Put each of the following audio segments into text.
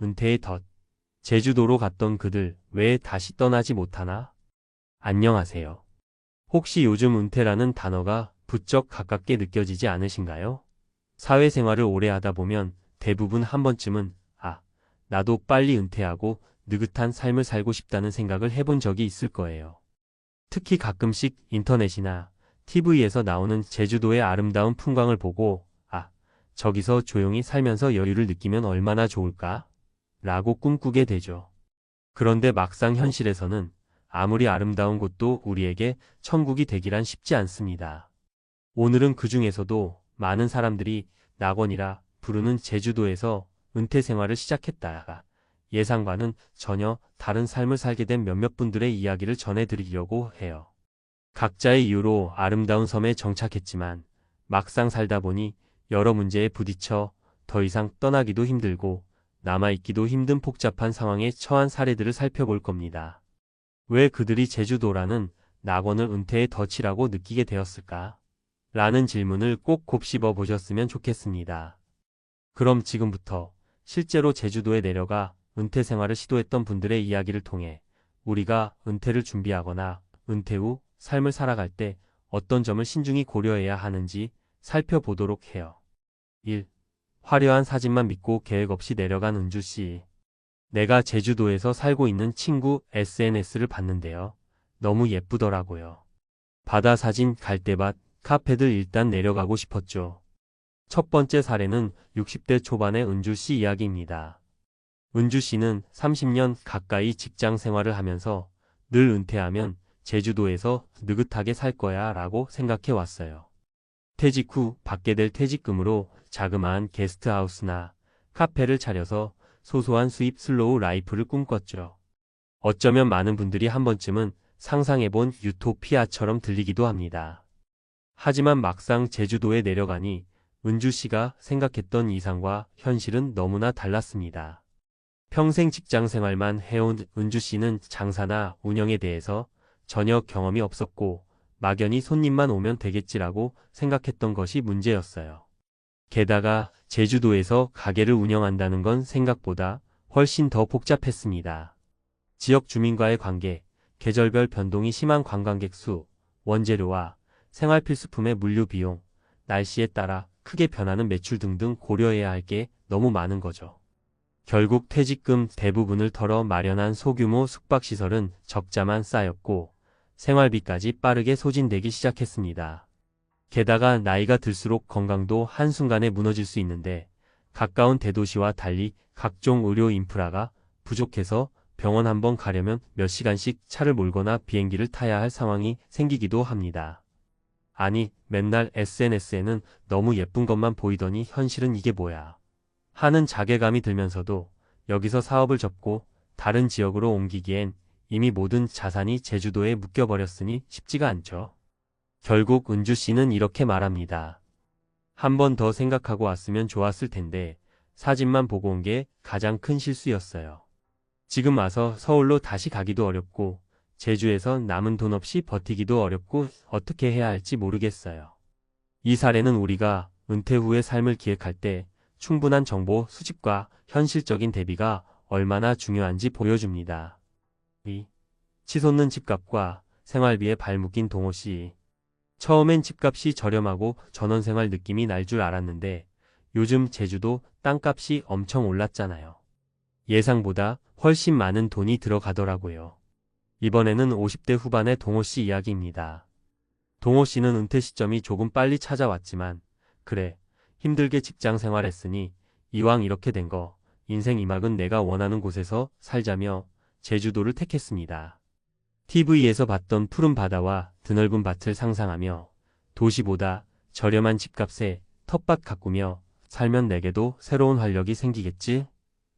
은퇴의 덫. 제주도로 갔던 그들 왜 다시 떠나지 못하나? 안녕하세요. 혹시 요즘 은퇴라는 단어가 부쩍 가깝게 느껴지지 않으신가요? 사회생활을 오래 하다 보면 대부분 한 번쯤은 나도 빨리 은퇴하고 느긋한 삶을 살고 싶다는 생각을 해본 적이 있을 거예요. 특히 가끔씩 인터넷이나 TV에서 나오는 제주도의 아름다운 풍광을 보고 저기서 조용히 살면서 여유를 느끼면 얼마나 좋을까? 라고 꿈꾸게 되죠. 그런데 막상 현실에서는 아무리 아름다운 곳도 우리에게 천국이 되기란 쉽지 않습니다. 오늘은 그 중에서도 많은 사람들이 낙원이라 부르는 제주도에서 은퇴 생활을 시작했다가 예상과는 전혀 다른 삶을 살게 된 몇몇 분들의 이야기를 전해드리려고 해요. 각자의 이유로 아름다운 섬에 정착했지만 막상 살다 보니 여러 문제에 부딪혀 더 이상 떠나기도 힘들고 남아있기도 힘든 복잡한 상황에 처한 사례들을 살펴볼 겁니다. 왜 그들이 제주도라는 낙원을 은퇴의 덫이라고 느끼게 되었을까? 라는 질문을 꼭 곱씹어 보셨으면 좋겠습니다. 그럼 지금부터 실제로 제주도에 내려가 은퇴 생활을 시도했던 분들의 이야기를 통해 우리가 은퇴를 준비하거나 은퇴 후 삶을 살아갈 때 어떤 점을 신중히 고려해야 하는지 살펴보도록 해요. 1. 화려한 사진만 믿고 계획 없이 내려간 은주씨. 내가 제주도에서 살고 있는 친구 SNS를 봤는데요. 너무 예쁘더라고요. 바다 사진, 갈대밭, 카페들 일단 내려가고 싶었죠. 첫 번째 사례는 60대 초반의 은주씨 이야기입니다. 은주씨는 30년 가까이 직장 생활을 하면서 늘 은퇴하면 제주도에서 느긋하게 살 거야 라고 생각해 왔어요. 퇴직 후 받게 될 퇴직금으로 자그마한 게스트하우스나 카페를 차려서 소소한 수입 슬로우 라이프를 꿈꿨죠. 어쩌면 많은 분들이 한 번쯤은 상상해본 유토피아처럼 들리기도 합니다. 하지만 막상 제주도에 내려가니 은주 씨가 생각했던 이상과 현실은 너무나 달랐습니다. 평생 직장 생활만 해온 은주 씨는 장사나 운영에 대해서 전혀 경험이 없었고 막연히 손님만 오면 되겠지라고 생각했던 것이 문제였어요. 게다가 제주도에서 가게를 운영한다는 건 생각보다 훨씬 더 복잡했습니다. 지역 주민과의 관계, 계절별 변동이 심한 관광객 수, 원재료와 생활 필수품의 물류 비용, 날씨에 따라 크게 변하는 매출 등등 고려해야 할 게 너무 많은 거죠. 결국 퇴직금 대부분을 털어 마련한 소규모 숙박시설은 적자만 쌓였고 생활비까지 빠르게 소진되기 시작했습니다. 게다가 나이가 들수록 건강도 한순간에 무너질 수 있는데 가까운 대도시와 달리 각종 의료 인프라가 부족해서 병원 한번 가려면 몇 시간씩 차를 몰거나 비행기를 타야 할 상황이 생기기도 합니다. 아니, 맨날 SNS에는 너무 예쁜 것만 보이더니 현실은 이게 뭐야 하는 자괴감이 들면서도 여기서 사업을 접고 다른 지역으로 옮기기엔 이미 모든 자산이 제주도에 묶여버렸으니 쉽지가 않죠. 결국 은주 씨는 이렇게 말합니다. 한 번 더 생각하고 왔으면 좋았을 텐데 사진만 보고 온 게 가장 큰 실수였어요. 지금 와서 서울로 다시 가기도 어렵고 제주에서 남은 돈 없이 버티기도 어렵고 어떻게 해야 할지 모르겠어요. 이 사례는 우리가 은퇴 후의 삶을 기획할 때 충분한 정보 수집과 현실적인 대비가 얼마나 중요한지 보여줍니다. 2. 치솟는 집값과 생활비에 발묶인 동호 씨. 처음엔 집값이 저렴하고 전원생활 느낌이 날 줄 알았는데 요즘 제주도 땅값이 엄청 올랐잖아요. 예상보다 훨씬 많은 돈이 들어가더라고요. 이번에는 50대 후반의 동호 씨 이야기입니다. 동호 씨는 은퇴 시점이 조금 빨리 찾아왔지만 그래, 힘들게 직장 생활했으니 이왕 이렇게 된 거 인생 이막은 내가 원하는 곳에서 살자며 제주도를 택했습니다. TV에서 봤던 푸른 바다와 드넓은 밭을 상상하며 도시보다 저렴한 집값에 텃밭 가꾸며 살면 내게도 새로운 활력이 생기겠지?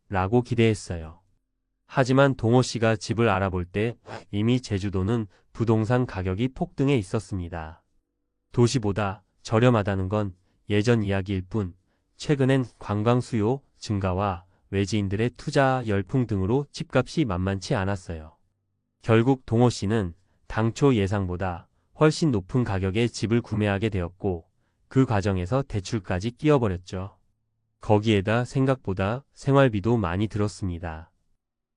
라고 기대했어요. 하지만 동호 씨가 집을 알아볼 때 이미 제주도는 부동산 가격이 폭등해 있었습니다. 도시보다 저렴하다는 건 예전 이야기일 뿐 최근엔 관광 수요 증가와 외지인들의 투자 열풍 등으로 집값이 만만치 않았어요. 결국 동호 씨는 당초 예상보다 훨씬 높은 가격에 집을 구매하게 되었고 그 과정에서 대출까지 끼어버렸죠. 거기에다 생각보다 생활비도 많이 들었습니다.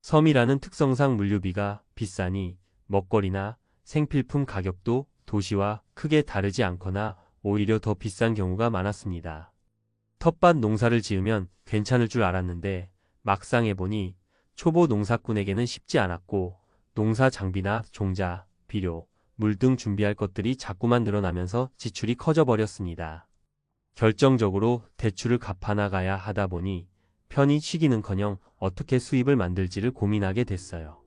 섬이라는 특성상 물류비가 비싸니 먹거리나 생필품 가격도 도시와 크게 다르지 않거나 오히려 더 비싼 경우가 많았습니다. 텃밭 농사를 지으면 괜찮을 줄 알았는데 막상 해보니 초보 농사꾼에게는 쉽지 않았고 농사 장비나 종자, 비료, 물 등 준비할 것들이 자꾸만 늘어나면서 지출이 커져버렸습니다. 결정적으로 대출을 갚아나가야 하다 보니 편히 쉬기는커녕 어떻게 수입을 만들지를 고민하게 됐어요.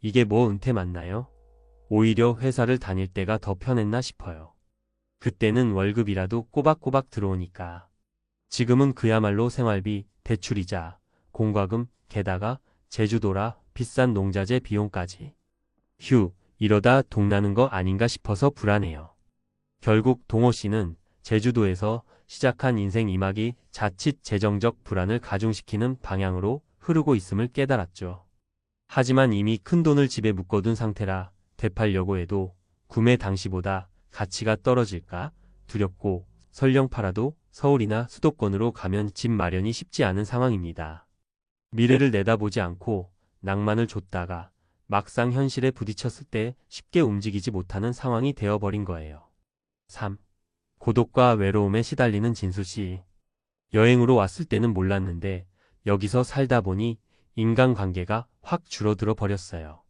이게 뭐 은퇴 맞나요? 오히려 회사를 다닐 때가 더 편했나 싶어요. 그때는 월급이라도 꼬박꼬박 들어오니까. 지금은 그야말로 생활비, 대출이자, 공과금, 게다가 제주도라 비싼 농자재 비용까지. 휴, 이러다 동나는 거 아닌가 싶어서 불안해요. 결국 동호 씨는 제주도에서 시작한 인생 2막이 자칫 재정적 불안을 가중시키는 방향으로 흐르고 있음을 깨달았죠. 하지만 이미 큰 돈을 집에 묶어둔 상태라 되팔려고 해도 구매 당시보다 가치가 떨어질까 두렵고 설령 팔아도 서울이나 수도권으로 가면 집 마련이 쉽지 않은 상황입니다. 미래를 내다보지 않고 낭만을 줬다가 막상 현실에 부딪혔을 때 쉽게 움직이지 못하는 상황이 되어버린 거예요. 3. 고독과 외로움에 시달리는 진수 씨. 여행으로 왔을 때는 몰랐는데 여기서 살다 보니 인간관계가 확 줄어들어 버렸어요.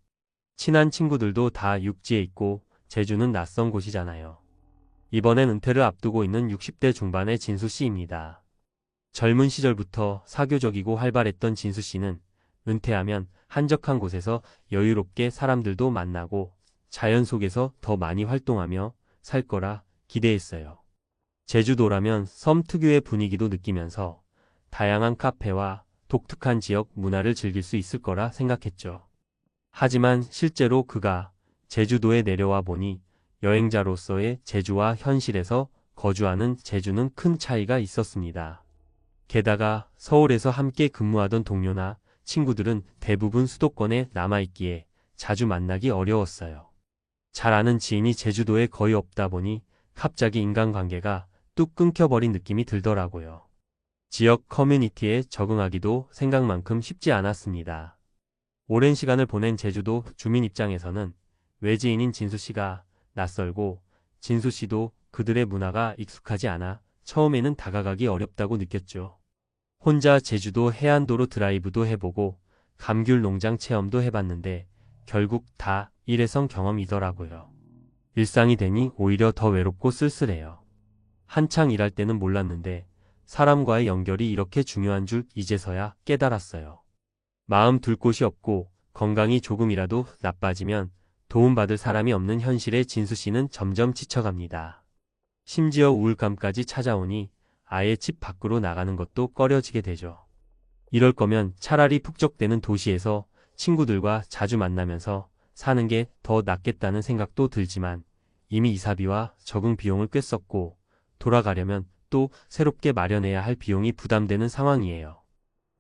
친한 친구들도 다 육지에 있고 제주는 낯선 곳이잖아요. 이번엔 은퇴를 앞두고 있는 60대 중반의 진수 씨입니다. 젊은 시절부터 사교적이고 활발했던 진수 씨는 은퇴하면 한적한 곳에서 여유롭게 사람들도 만나고 자연 속에서 더 많이 활동하며 살 거라 기대했어요. 제주도라면 섬 특유의 분위기도 느끼면서 다양한 카페와 독특한 지역 문화를 즐길 수 있을 거라 생각했죠. 하지만 실제로 그가 제주도에 내려와 보니 여행자로서의 제주와 현실에서 거주하는 제주는 큰 차이가 있었습니다. 게다가 서울에서 함께 근무하던 동료나 친구들은 대부분 수도권에 남아있기에 자주 만나기 어려웠어요. 잘 아는 지인이 제주도에 거의 없다 보니 갑자기 인간관계가 뚝 끊겨버린 느낌이 들더라고요. 지역 커뮤니티에 적응하기도 생각만큼 쉽지 않았습니다. 오랜 시간을 보낸 제주도 주민 입장에서는 외지인인 진수 씨가 낯설고 진수 씨도 그들의 문화가 익숙하지 않아 처음에는 다가가기 어렵다고 느꼈죠. 혼자 제주도 해안도로 드라이브도 해보고 감귤 농장 체험도 해봤는데 결국 다 일회성 경험이더라고요. 일상이 되니 오히려 더 외롭고 쓸쓸해요. 한창 일할 때는 몰랐는데 사람과의 연결이 이렇게 중요한 줄 이제서야 깨달았어요. 마음 둘 곳이 없고 건강이 조금이라도 나빠지면 도움받을 사람이 없는 현실에 진수 씨는 점점 지쳐갑니다. 심지어 우울감까지 찾아오니 아예 집 밖으로 나가는 것도 꺼려지게 되죠. 이럴 거면 차라리 북적대는 도시에서 친구들과 자주 만나면서 사는 게 더 낫겠다는 생각도 들지만 이미 이사비와 적응 비용을 꽤 썼고 돌아가려면 또 새롭게 마련해야 할 비용이 부담되는 상황이에요.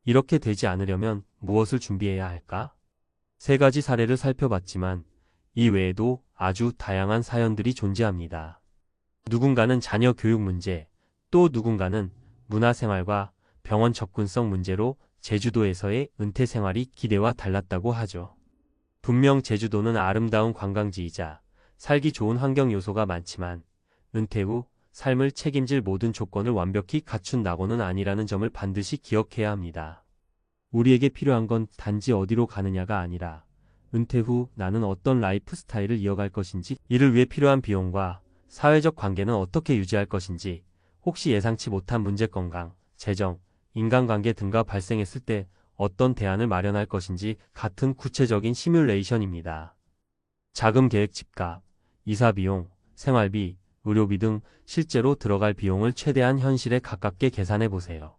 이렇게 되지 않으려면 무엇을 준비해야 할까? 3가지 사례를 살펴봤지만 이 외에도 아주 다양한 사연들이 존재합니다. 누군가는 자녀 교육 문제, 또 누군가는 문화생활과 병원 접근성 문제로 제주도에서의 은퇴 생활이 기대와 달랐다고 하죠. 분명 제주도는 아름다운 관광지이자 살기 좋은 환경 요소가 많지만 은퇴 후 삶을 책임질 모든 조건을 완벽히 갖춘 낙원은 아니라는 점을 반드시 기억해야 합니다. 우리에게 필요한 건 단지 어디로 가느냐가 아니라 은퇴 후 나는 어떤 라이프 스타일을 이어갈 것인지, 이를 위해 필요한 비용과 사회적 관계는 어떻게 유지할 것인지, 혹시 예상치 못한 문제 건강, 재정, 인간관계 등과 발생했을 때 어떤 대안을 마련할 것인지 같은 구체적인 시뮬레이션입니다. 자금 계획, 집값, 이사비용, 생활비, 의료비 등 실제로 들어갈 비용을 최대한 현실에 가깝게 계산해 보세요.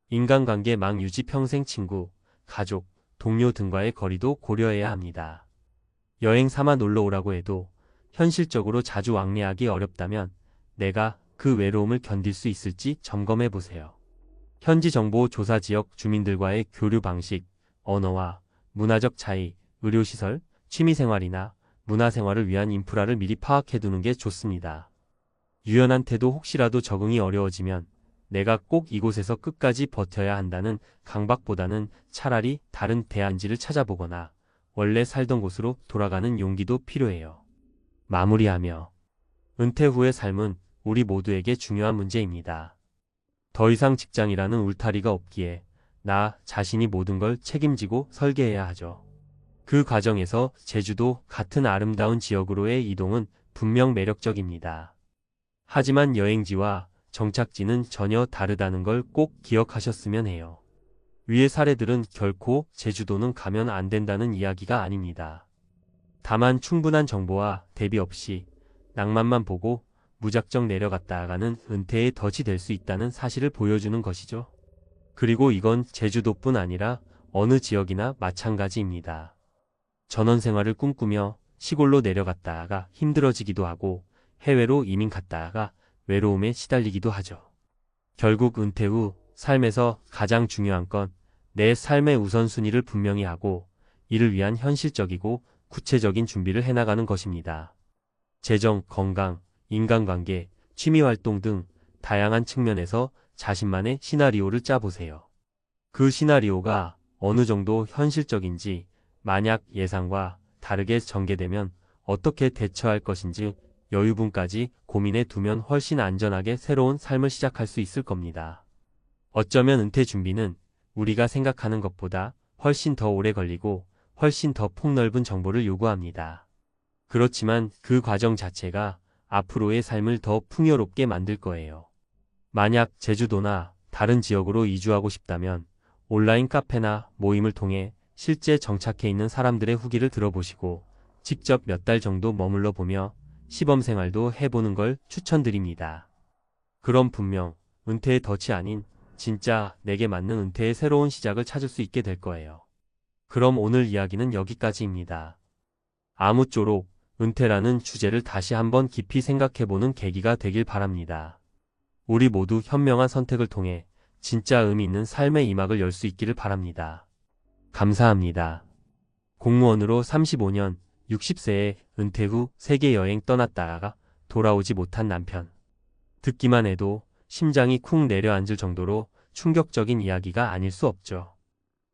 인간관계 망 유지, 평생 친구, 가족, 동료 등과의 거리도 고려해야 합니다. 여행 삼아 놀러 오라고 해도 현실적으로 자주 왕래하기 어렵다면 내가 그 외로움을 견딜 수 있을지 점검해 보세요. 현지 정보 조사, 지역 주민들과의 교류 방식, 언어와 문화적 차이, 의료시설, 취미생활이나 문화생활을 위한 인프라를 미리 파악해 두는 게 좋습니다. 유연한 태도, 혹시라도 적응이 어려워지면 내가 꼭 이곳에서 끝까지 버텨야 한다는 강박보다는 차라리 다른 대안지를 찾아보거나 원래 살던 곳으로 돌아가는 용기도 필요해요. 마무리하며 은퇴 후의 삶은 우리 모두에게 중요한 문제입니다. 더 이상 직장이라는 울타리가 없기에 나 자신이 모든 걸 책임지고 설계해야 하죠. 그 과정에서 제주도 같은 아름다운 지역으로의 이동은 분명 매력적입니다. 하지만 여행지와 정착지는 전혀 다르다는 걸 꼭 기억하셨으면 해요. 위의 사례들은 결코 제주도는 가면 안 된다는 이야기가 아닙니다. 다만 충분한 정보와 대비 없이 낭만만 보고 무작정 내려갔다가는 은퇴의 덫이 될 수 있다는 사실을 보여주는 것이죠. 그리고 이건 제주도뿐 아니라 어느 지역이나 마찬가지입니다. 전원 생활을 꿈꾸며 시골로 내려갔다가 힘들어지기도 하고 해외로 이민 갔다가 외로움에 시달리기도 하죠. 결국 은퇴 후 삶에서 가장 중요한 건 내 삶의 우선순위를 분명히 하고 이를 위한 현실적이고 구체적인 준비를 해나가는 것입니다. 재정, 건강, 인간관계, 취미활동 등 다양한 측면에서 자신만의 시나리오를 짜보세요. 그 시나리오가 어느 정도 현실적인지, 만약 예상과 다르게 전개되면 어떻게 대처할 것인지 여유분까지 고민해 두면 훨씬 안전하게 새로운 삶을 시작할 수 있을 겁니다. 어쩌면 은퇴 준비는 우리가 생각하는 것보다 훨씬 더 오래 걸리고 훨씬 더 폭넓은 정보를 요구합니다. 그렇지만 그 과정 자체가 앞으로의 삶을 더 풍요롭게 만들 거예요. 만약 제주도나 다른 지역으로 이주하고 싶다면 온라인 카페나 모임을 통해 실제 정착해 있는 사람들의 후기를 들어보시고 직접 몇 달 정도 머물러 보며 시범 생활도 해보는 걸 추천드립니다. 그럼 분명 은퇴의 덫이 아닌 진짜 내게 맞는 은퇴의 새로운 시작을 찾을 수 있게 될 거예요. 그럼 오늘 이야기는 여기까지입니다. 아무쪼록 은퇴라는 주제를 다시 한번 깊이 생각해보는 계기가 되길 바랍니다. 우리 모두 현명한 선택을 통해 진짜 의미 있는 삶의 이막을 열 수 있기를 바랍니다. 감사합니다. 공무원으로 35년, 60세에 은퇴 후 세계 여행 떠났다가 돌아오지 못한 남편. 듣기만 해도 심장이 쿵 내려앉을 정도로 충격적인 이야기가 아닐 수 없죠.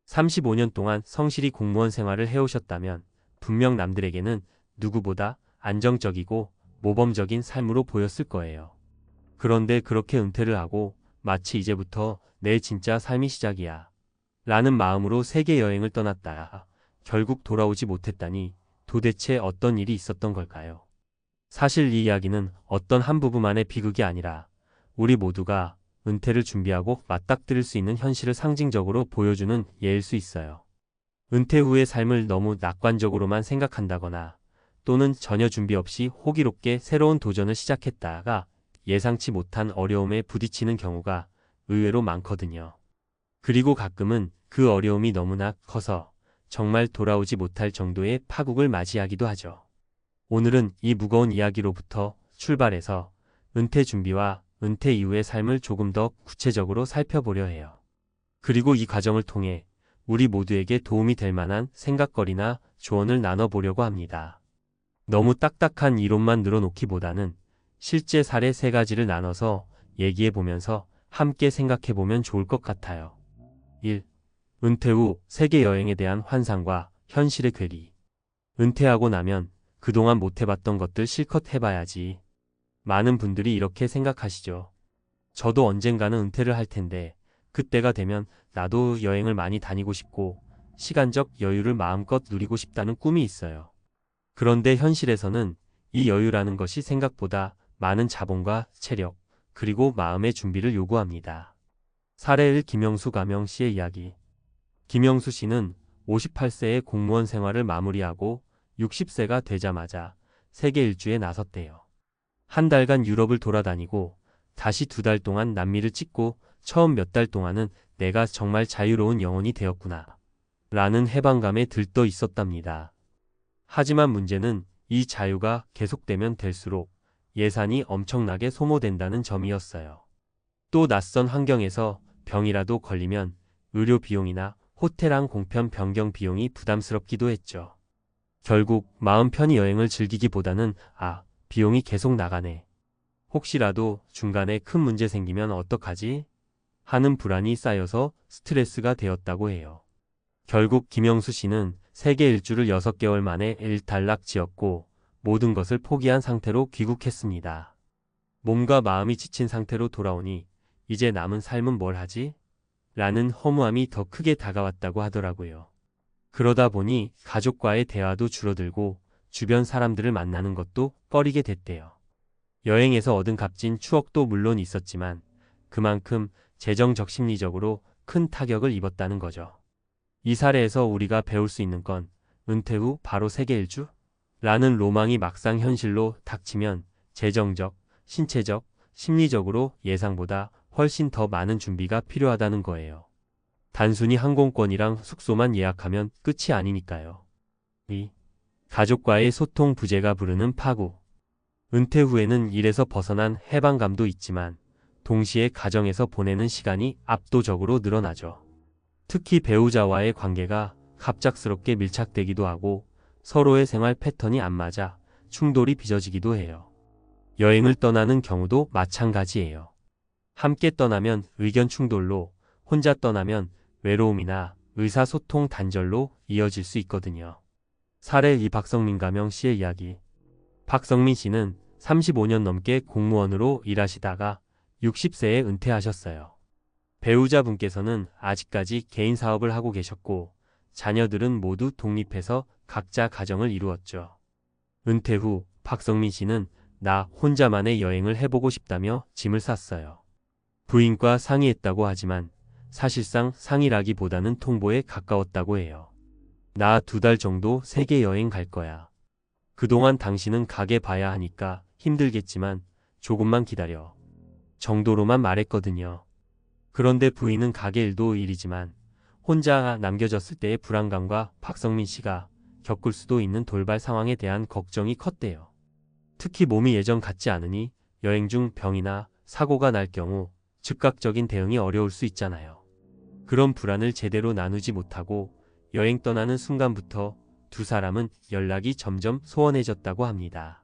35년 동안 성실히 공무원 생활을 해오셨다면 분명 남들에게는 누구보다 안정적이고 모범적인 삶으로 보였을 거예요. 그런데 그렇게 은퇴를 하고 마치 이제부터 내 진짜 삶이 시작이야 라는 마음으로 세계 여행을 떠났다가 결국 돌아오지 못했다니 도대체 어떤 일이 있었던 걸까요? 사실 이 이야기는 어떤 한 부부만의 비극이 아니라 우리 모두가 은퇴를 준비하고 맞닥뜨릴 수 있는 현실을 상징적으로 보여주는 예일 수 있어요. 은퇴 후의 삶을 너무 낙관적으로만 생각한다거나 또는 전혀 준비 없이 호기롭게 새로운 도전을 시작했다가 예상치 못한 어려움에 부딪히는 경우가 의외로 많거든요. 그리고 가끔은 그 어려움이 너무나 커서 정말 돌아오지 못할 정도의 파국을 맞이하기도 하죠. 오늘은 이 무거운 이야기로부터 출발해서 은퇴 준비와 은퇴 이후의 삶을 조금 더 구체적으로 살펴보려 해요. 그리고 이 과정을 통해 우리 모두에게 도움이 될 만한 생각거리나 조언을 나눠보려고 합니다. 너무 딱딱한 이론만 늘어놓기보다는 실제 사례 3가지를 나눠서 얘기해보면서 함께 생각해보면 좋을 것 같아요. 1. 은퇴 후 세계 여행에 대한 환상과 현실의 괴리. 은퇴하고 나면 그동안 못해봤던 것들 실컷 해봐야지. 많은 분들이 이렇게 생각하시죠. 저도 언젠가는 은퇴를 할 텐데 그때가 되면 나도 여행을 많이 다니고 싶고 시간적 여유를 마음껏 누리고 싶다는 꿈이 있어요. 그런데 현실에서는 이 여유라는 것이 생각보다 많은 자본과 체력, 그리고 마음의 준비를 요구합니다. 사례 1. 김영수 가명 씨의 이야기. 김영수 씨는 58세에 공무원 생활을 마무리하고 60세가 되자마자 세계 일주에 나섰대요. 한 달간 유럽을 돌아다니고 다시 2달 동안 남미를 찍고 처음 몇 달 동안은 내가 정말 자유로운 영혼이 되었구나 라는 해방감에 들떠 있었답니다. 하지만 문제는 이 자유가 계속되면 될수록 예산이 엄청나게 소모된다는 점이었어요. 또 낯선 환경에서 병이라도 걸리면 의료 비용이나 호텔 항공편 변경 비용이 부담스럽기도 했죠. 결국 마음 편히 여행을 즐기기보다는 비용이 계속 나가네 혹시라도 중간에 큰 문제 생기면 어떡하지? 하는 불안이 쌓여서 스트레스가 되었다고 해요. 결국 김영수 씨는 세계 일주를 6개월 만에 일단락 지었고 모든 것을 포기한 상태로 귀국했습니다. 몸과 마음이 지친 상태로 돌아오니 이제 남은 삶은 뭘 하지? 라는 허무함이 더 크게 다가왔다고 하더라고요. 그러다 보니 가족과의 대화도 줄어들고 주변 사람들을 만나는 것도 꺼리게 됐대요. 여행에서 얻은 값진 추억도 물론 있었지만 그만큼 재정적 심리적으로 큰 타격을 입었다는 거죠. 이 사례에서 우리가 배울 수 있는 건 은퇴 후 바로 세계 일주? 라는 로망이 막상 현실로 닥치면 재정적, 신체적, 심리적으로 예상보다 훨씬 더 많은 준비가 필요하다는 거예요. 단순히 항공권이랑 숙소만 예약하면 끝이 아니니까요. 2. 가족과의 소통 부재가 부르는 파국. 은퇴 후에는 일에서 벗어난 해방감도 있지만 동시에 가정에서 보내는 시간이 압도적으로 늘어나죠. 특히 배우자와의 관계가 갑작스럽게 밀착되기도 하고 서로의 생활 패턴이 안 맞아 충돌이 빚어지기도 해요. 여행을 떠나는 경우도 마찬가지예요. 함께 떠나면 의견 충돌로, 혼자 떠나면 외로움이나 의사소통 단절로 이어질 수 있거든요. 사례 2. 박성민 가명 씨의 이야기. 박성민 씨는 35년 넘게 공무원으로 일하시다가 60세에 은퇴하셨어요. 배우자분께서는 아직까지 개인 사업을 하고 계셨고 자녀들은 모두 독립해서 각자 가정을 이루었죠. 은퇴 후 박성민 씨는 나 혼자만의 여행을 해보고 싶다며 짐을 쌌어요. 부인과 상의했다고 하지만 사실상 상의라기보다는 통보에 가까웠다고 해요. 나 2달 정도 세계 여행 갈 거야. 그동안 당신은 가게 봐야 하니까 힘들겠지만 조금만 기다려. 정도로만 말했거든요. 그런데 부인은 가게 일도 일이지만 혼자 남겨졌을 때의 불안감과 박성민 씨가 겪을 수도 있는 돌발 상황에 대한 걱정이 컸대요. 특히 몸이 예전 같지 않으니 여행 중 병이나 사고가 날 경우 즉각적인 대응이 어려울 수 있잖아요. 그런 불안을 제대로 나누지 못하고 여행 떠나는 순간부터 두 사람은 연락이 점점 소원해졌다고 합니다.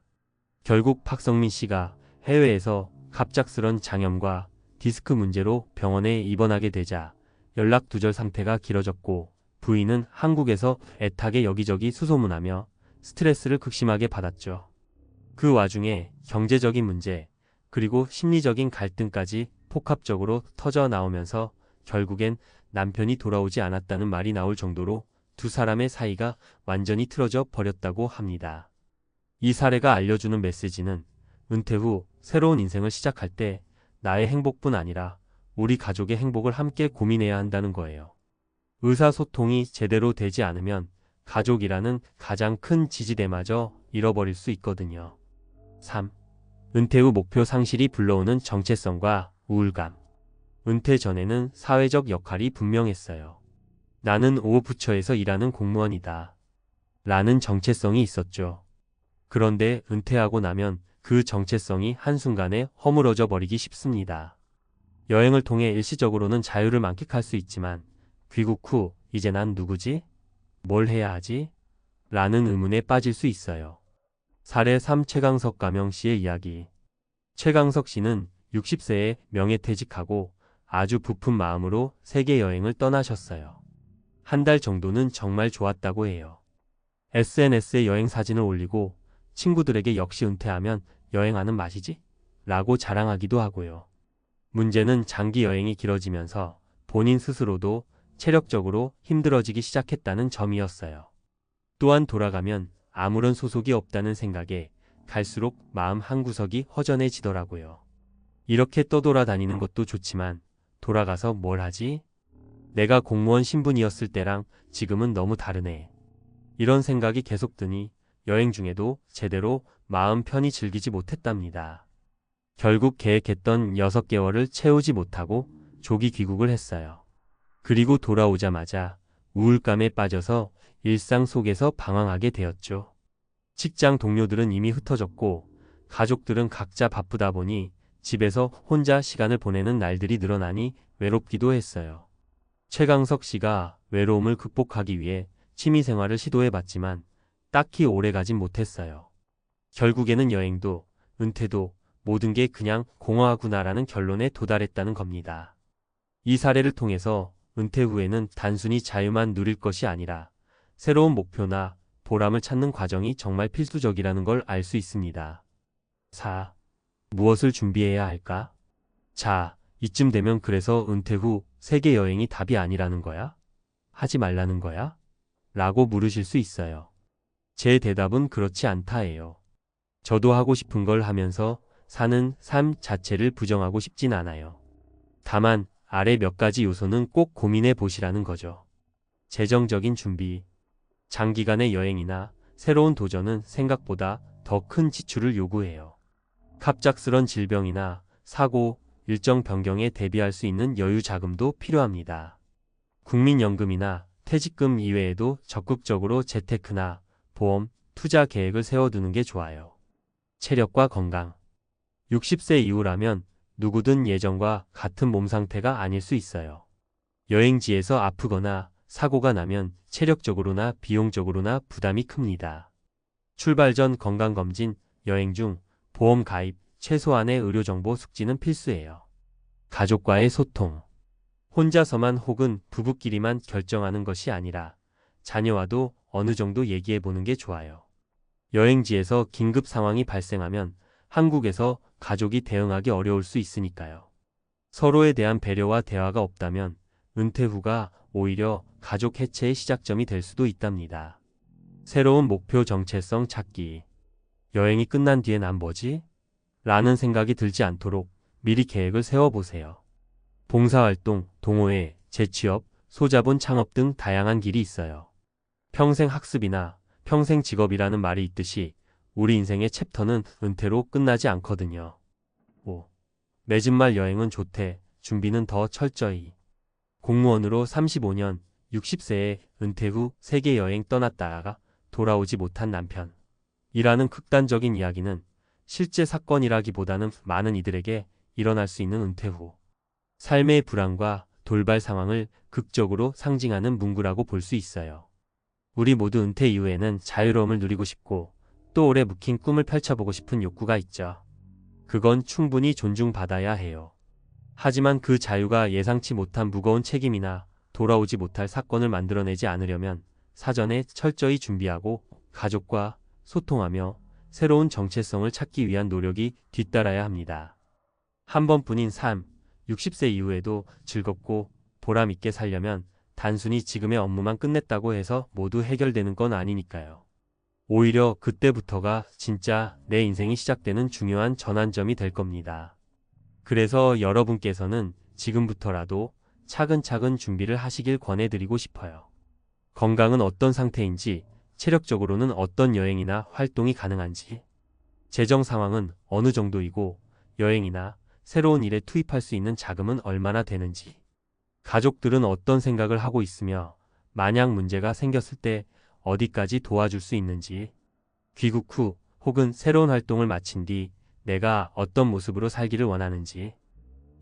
결국 박성민 씨가 해외에서 갑작스런 장염과 디스크 문제로 병원에 입원하게 되자 연락 두절 상태가 길어졌고 부인은 한국에서 애타게 여기저기 수소문하며 스트레스를 극심하게 받았죠. 그 와중에 경제적인 문제 그리고 심리적인 갈등까지 복합적으로 터져 나오면서 결국엔 남편이 돌아오지 않았다는 말이 나올 정도로 두 사람의 사이가 완전히 틀어져 버렸다고 합니다. 이 사례가 알려주는 메시지는 은퇴 후 새로운 인생을 시작할 때 나의 행복뿐 아니라 우리 가족의 행복을 함께 고민해야 한다는 거예요. 의사소통이 제대로 되지 않으면 가족이라는 가장 큰 지지대마저 잃어버릴 수 있거든요. 3. 은퇴 후 목표 상실이 불러오는 정체성과 우울감. 은퇴 전에는 사회적 역할이 분명했어요. 나는 오 부처에서 일하는 공무원이다. 라는 정체성이 있었죠. 그런데 은퇴하고 나면 그 정체성이 한순간에 허물어져 버리기 쉽습니다. 여행을 통해 일시적으로는 자유를 만끽할 수 있지만 귀국 후 이제 난 누구지? 뭘 해야 하지? 라는 의문에 빠질 수 있어요. 사례 3. 최강석 가명 씨의 이야기. 최강석 씨는 60세에 명예퇴직하고 아주 부푼 마음으로 세계 여행을 떠나셨어요. 한 달 정도는 정말 좋았다고 해요. SNS에 여행 사진을 올리고 친구들에게 역시 은퇴하면 여행하는 맛이지? 라고 자랑하기도 하고요. 문제는 장기 여행이 길어지면서 본인 스스로도 체력적으로 힘들어지기 시작했다는 점이었어요. 또한 돌아가면 아무런 소속이 없다는 생각에 갈수록 마음 한구석이 허전해지더라고요. 이렇게 떠돌아다니는 것도 좋지만 돌아가서 뭘 하지? 내가 공무원 신분이었을 때랑 지금은 너무 다르네. 이런 생각이 계속 드니 여행 중에도 제대로 마음 편히 즐기지 못했답니다. 결국 계획했던 6개월을 채우지 못하고 조기 귀국을 했어요. 그리고 돌아오자마자 우울감에 빠져서 일상 속에서 방황하게 되었죠. 직장 동료들은 이미 흩어졌고 가족들은 각자 바쁘다 보니 집에서 혼자 시간을 보내는 날들이 늘어나니 외롭기도 했어요. 최강석 씨가 외로움을 극복하기 위해 취미생활을 시도해봤지만 딱히 오래가진 못했어요. 결국에는 여행도 은퇴도 모든 게 그냥 공허하구나라는 결론에 도달했다는 겁니다. 이 사례를 통해서 은퇴 후에는 단순히 자유만 누릴 것이 아니라 새로운 목표나 보람을 찾는 과정이 정말 필수적이라는 걸 알 수 있습니다. 4. 무엇을 준비해야 할까? 자, 이쯤 되면 그래서 은퇴 후 세계 여행이 답이 아니라는 거야? 하지 말라는 거야? 라고 물으실 수 있어요. 제 대답은 그렇지 않다예요. 저도 하고 싶은 걸 하면서 사는 삶 자체를 부정하고 싶진 않아요. 다만 아래 몇 가지 요소는 꼭 고민해 보시라는 거죠. 재정적인 준비. 장기간의 여행이나 새로운 도전은 생각보다 더 큰 지출을 요구해요. 갑작스런 질병이나 사고, 일정 변경에 대비할 수 있는 여유 자금도 필요합니다. 국민연금이나 퇴직금 이외에도 적극적으로 재테크나 보험, 투자 계획을 세워두는 게 좋아요. 체력과 건강. 60세 이후라면 누구든 예전과 같은 몸 상태가 아닐 수 있어요. 여행지에서 아프거나 사고가 나면 체력적으로나 비용적으로나 부담이 큽니다. 출발 전 건강검진, 여행 중 보험 가입, 최소한의 의료정보 숙지는 필수예요. 가족과의 소통. 혼자서만 혹은 부부끼리만 결정하는 것이 아니라 자녀와도 어느 정도 얘기해 보는 게 좋아요. 여행지에서 긴급 상황이 발생하면 한국에서 가족이 대응하기 어려울 수 있으니까요. 서로에 대한 배려와 대화가 없다면 은퇴 후가 오히려 가족 해체의 시작점이 될 수도 있답니다. 새로운 목표 정체성 찾기. 여행이 끝난 뒤에 난 뭐지? 라는 생각이 들지 않도록 미리 계획을 세워보세요. 봉사활동, 동호회, 재취업, 소자본 창업 등 다양한 길이 있어요. 평생 학습이나 평생 직업이라는 말이 있듯이 우리 인생의 챕터는 은퇴로 끝나지 않거든요. 5. 맺은 말 여행은 좋대. 준비는 더 철저히. 공무원으로 35년, 60세에 은퇴 후 세계 여행 떠났다가 돌아오지 못한 남편. 이라는 극단적인 이야기는 실제 사건이라기보다는 많은 이들에게 일어날 수 있는 은퇴 후 삶의 불안과 돌발 상황을 극적으로 상징하는 문구라고 볼 수 있어요. 우리 모두 은퇴 이후에는 자유로움을 누리고 싶고 또 오래 묵힌 꿈을 펼쳐보고 싶은 욕구가 있죠. 그건 충분히 존중받아야 해요. 하지만 그 자유가 예상치 못한 무거운 책임이나 돌아오지 못할 사건을 만들어내지 않으려면 사전에 철저히 준비하고 가족과 소통하며 새로운 정체성을 찾기 위한 노력이 뒤따라야 합니다. 한 번뿐인 삶, 60세 이후에도 즐겁고 보람 있게 살려면 단순히 지금의 업무만 끝냈다고 해서 모두 해결되는 건 아니니까요. 오히려 그때부터가 진짜 내 인생이 시작되는 중요한 전환점이 될 겁니다. 그래서 여러분께서는 지금부터라도 차근차근 준비를 하시길 권해드리고 싶어요. 건강은 어떤 상태인지, 체력적으로는 어떤 여행이나 활동이 가능한지, 재정 상황은 어느 정도이고 여행이나 새로운 일에 투입할 수 있는 자금은 얼마나 되는지, 가족들은 어떤 생각을 하고 있으며 만약 문제가 생겼을 때 어디까지 도와줄 수 있는지, 귀국 후 혹은 새로운 활동을 마친 뒤 내가 어떤 모습으로 살기를 원하는지,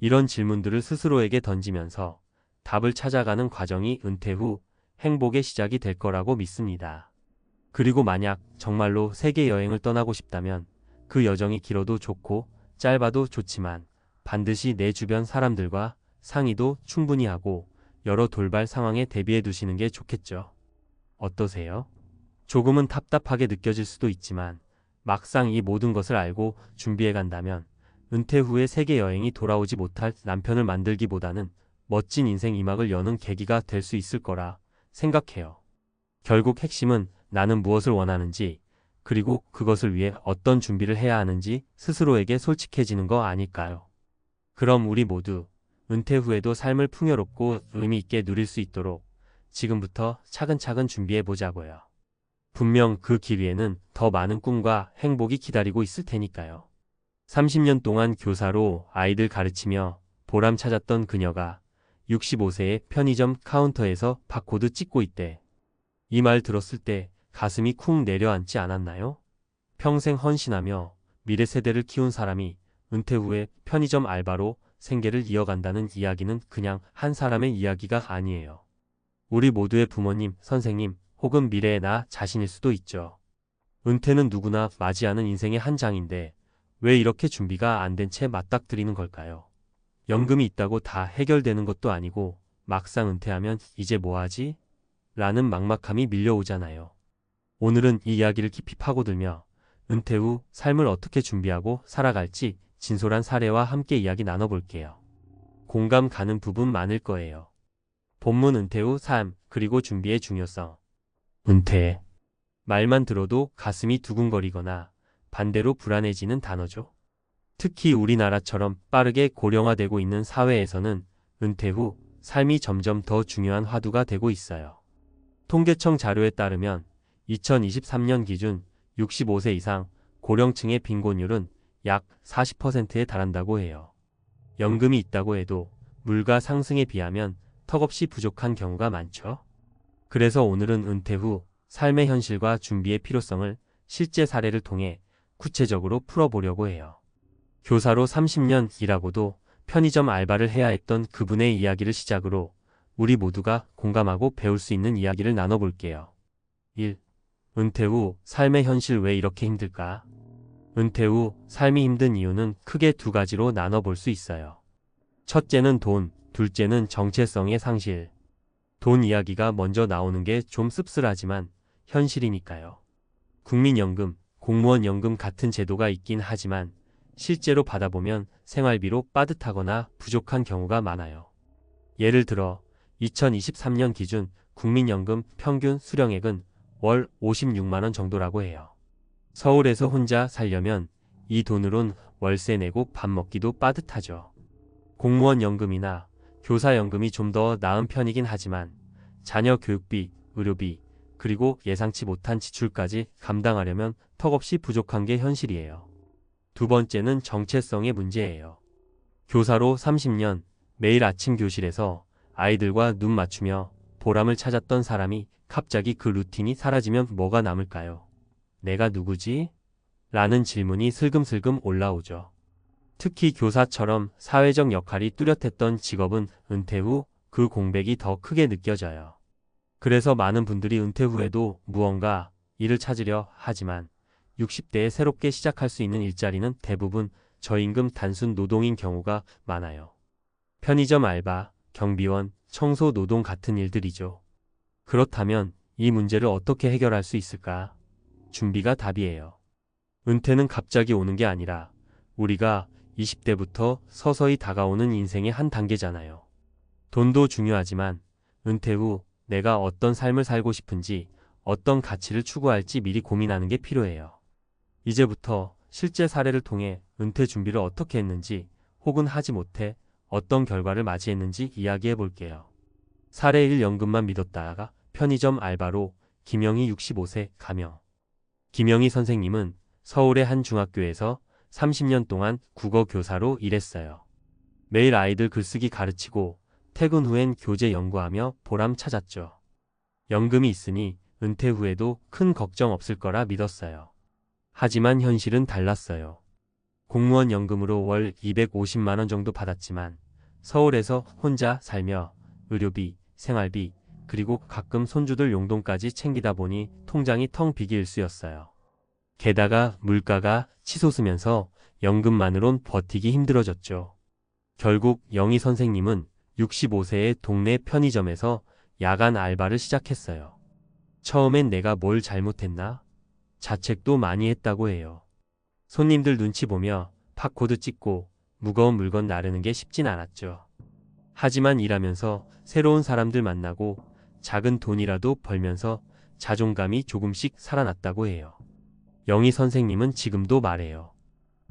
이런 질문들을 스스로에게 던지면서 답을 찾아가는 과정이 은퇴 후 행복의 시작이 될 거라고 믿습니다. 그리고 만약 정말로 세계 여행을 떠나고 싶다면 그 여정이 길어도 좋고 짧아도 좋지만 반드시 내 주변 사람들과 상의도 충분히 하고 여러 돌발 상황에 대비해 두시는 게 좋겠죠. 어떠세요? 조금은 답답하게 느껴질 수도 있지만 막상 이 모든 것을 알고 준비해 간다면 은퇴 후에 세계 여행이 돌아오지 못할 남편을 만들기보다는 멋진 인생 2막을 여는 계기가 될 수 있을 거라 생각해요. 결국 핵심은 나는 무엇을 원하는지, 그리고 그것을 위해 어떤 준비를 해야 하는지 스스로에게 솔직해지는 거 아닐까요? 그럼 우리 모두 은퇴 후에도 삶을 풍요롭고 의미 있게 누릴 수 있도록 지금부터 차근차근 준비해 보자고요. 분명 그 길 위에는 더 많은 꿈과 행복이 기다리고 있을 테니까요. 30년 동안 교사로 아이들 가르치며 보람 찾았던 그녀가 65세에 편의점 카운터에서 바코드 찍고 있대. 이 말 들었을 때 가슴이 쿵 내려앉지 않았나요? 평생 헌신하며 미래 세대를 키운 사람이 은퇴 후에 편의점 알바로 생계를 이어간다는 이야기는 그냥 한 사람의 이야기가 아니에요. 우리 모두의 부모님, 선생님, 혹은 미래의 나 자신일 수도 있죠. 은퇴는 누구나 맞이하는 인생의 한 장인데 왜 이렇게 준비가 안 된 채 맞닥뜨리는 걸까요? 연금이 있다고 다 해결되는 것도 아니고 막상 은퇴하면 이제 뭐 하지? 라는 막막함이 밀려오잖아요. 오늘은 이 이야기를 깊이 파고들며 은퇴 후 삶을 어떻게 준비하고 살아갈지 진솔한 사례와 함께 이야기 나눠볼게요. 공감 가는 부분 많을 거예요. 본문 은퇴 후 삶, 그리고 준비의 중요성. 은퇴. 말만 들어도 가슴이 두근거리거나 반대로 불안해지는 단어죠. 특히 우리나라처럼 빠르게 고령화되고 있는 사회에서는 은퇴 후 삶이 점점 더 중요한 화두가 되고 있어요. 통계청 자료에 따르면 2023년 기준 65세 이상 고령층의 빈곤율은 약 40%에 달한다고 해요. 연금이 있다고 해도 물가 상승에 비하면 턱없이 부족한 경우가 많죠. 그래서 오늘은 은퇴 후 삶의 현실과 준비의 필요성을 실제 사례를 통해 구체적으로 풀어보려고 해요. 교사로 30년 일하고도 편의점 알바를 해야 했던 그분의 이야기를 시작으로 우리 모두가 공감하고 배울 수 있는 이야기를 나눠볼게요. 1. 은퇴 후 삶의 현실 왜 이렇게 힘들까? 은퇴 후 삶이 힘든 이유는 크게 두 가지로 나눠볼 수 있어요. 첫째는 돈, 둘째는 정체성의 상실. 돈 이야기가 먼저 나오는 게 좀 씁쓸하지만 현실이니까요. 국민연금, 공무원연금 같은 제도가 있긴 하지만 실제로 받아보면 생활비로 빠듯하거나 부족한 경우가 많아요. 예를 들어 2023년 기준 국민연금 평균 수령액은 월 56만 원 정도라고 해요. 서울에서 혼자 살려면 이 돈으론 월세 내고 밥 먹기도 빠듯하죠. 공무원 연금이나 교사 연금이 좀 더 나은 편이긴 하지만 자녀 교육비, 의료비, 그리고 예상치 못한 지출까지 감당하려면 턱없이 부족한 게 현실이에요. 두 번째는 정체성의 문제예요. 교사로 30년 매일 아침 교실에서 아이들과 눈 맞추며 보람을 찾았던 사람이 갑자기 그 루틴이 사라지면 뭐가 남을까요? 내가 누구지? 라는 질문이 슬금슬금 올라오죠. 특히 교사처럼 사회적 역할이 뚜렷했던 직업은 은퇴 후 그 공백이 더 크게 느껴져요. 그래서 많은 분들이 은퇴 후에도 무언가 일을 찾으려 하지만 60대에 새롭게 시작할 수 있는 일자리는 대부분 저임금 단순 노동인 경우가 많아요. 편의점 알바, 경비원, 청소 노동 같은 일들이죠. 그렇다면 이 문제를 어떻게 해결할 수 있을까? 준비가 답이에요. 은퇴는 갑자기 오는 게 아니라 우리가 20대부터 서서히 다가오는 인생의 한 단계잖아요. 돈도 중요하지만 은퇴 후 내가 어떤 삶을 살고 싶은지, 어떤 가치를 추구할지 미리 고민하는 게 필요해요. 이제부터 실제 사례를 통해 은퇴 준비를 어떻게 했는지 혹은 하지 못해 어떤 결과를 맞이했는지 이야기해 볼게요. 사례 1. 연금만 믿었다가 편의점 알바로 김영희 65세 가명. 김영희 선생님은 서울의 한 중학교에서 30년 동안 국어 교사로 일했어요. 매일 아이들 글쓰기 가르치고 퇴근 후엔 교재 연구하며 보람 찾았죠. 연금이 있으니 은퇴 후에도 큰 걱정 없을 거라 믿었어요. 하지만 현실은 달랐어요. 공무원 연금으로 월 250만 원 정도 받았지만 서울에서 혼자 살며 의료비, 생활비, 그리고 가끔 손주들 용돈까지 챙기다 보니 통장이 텅 비기 일쑤였어요. 게다가 물가가 치솟으면서 연금만으론 버티기 힘들어졌죠. 결국 영희 선생님은 65세의 동네 편의점에서 야간 알바를 시작했어요. 처음엔 내가 뭘 잘못했나? 자책도 많이 했다고 해요. 손님들 눈치 보며 팝코드 찍고 무거운 물건 나르는 게 쉽진 않았죠. 하지만 일하면서 새로운 사람들 만나고 작은 돈이라도 벌면서 자존감이 조금씩 살아났다고 해요. 영희 선생님은 지금도 말해요.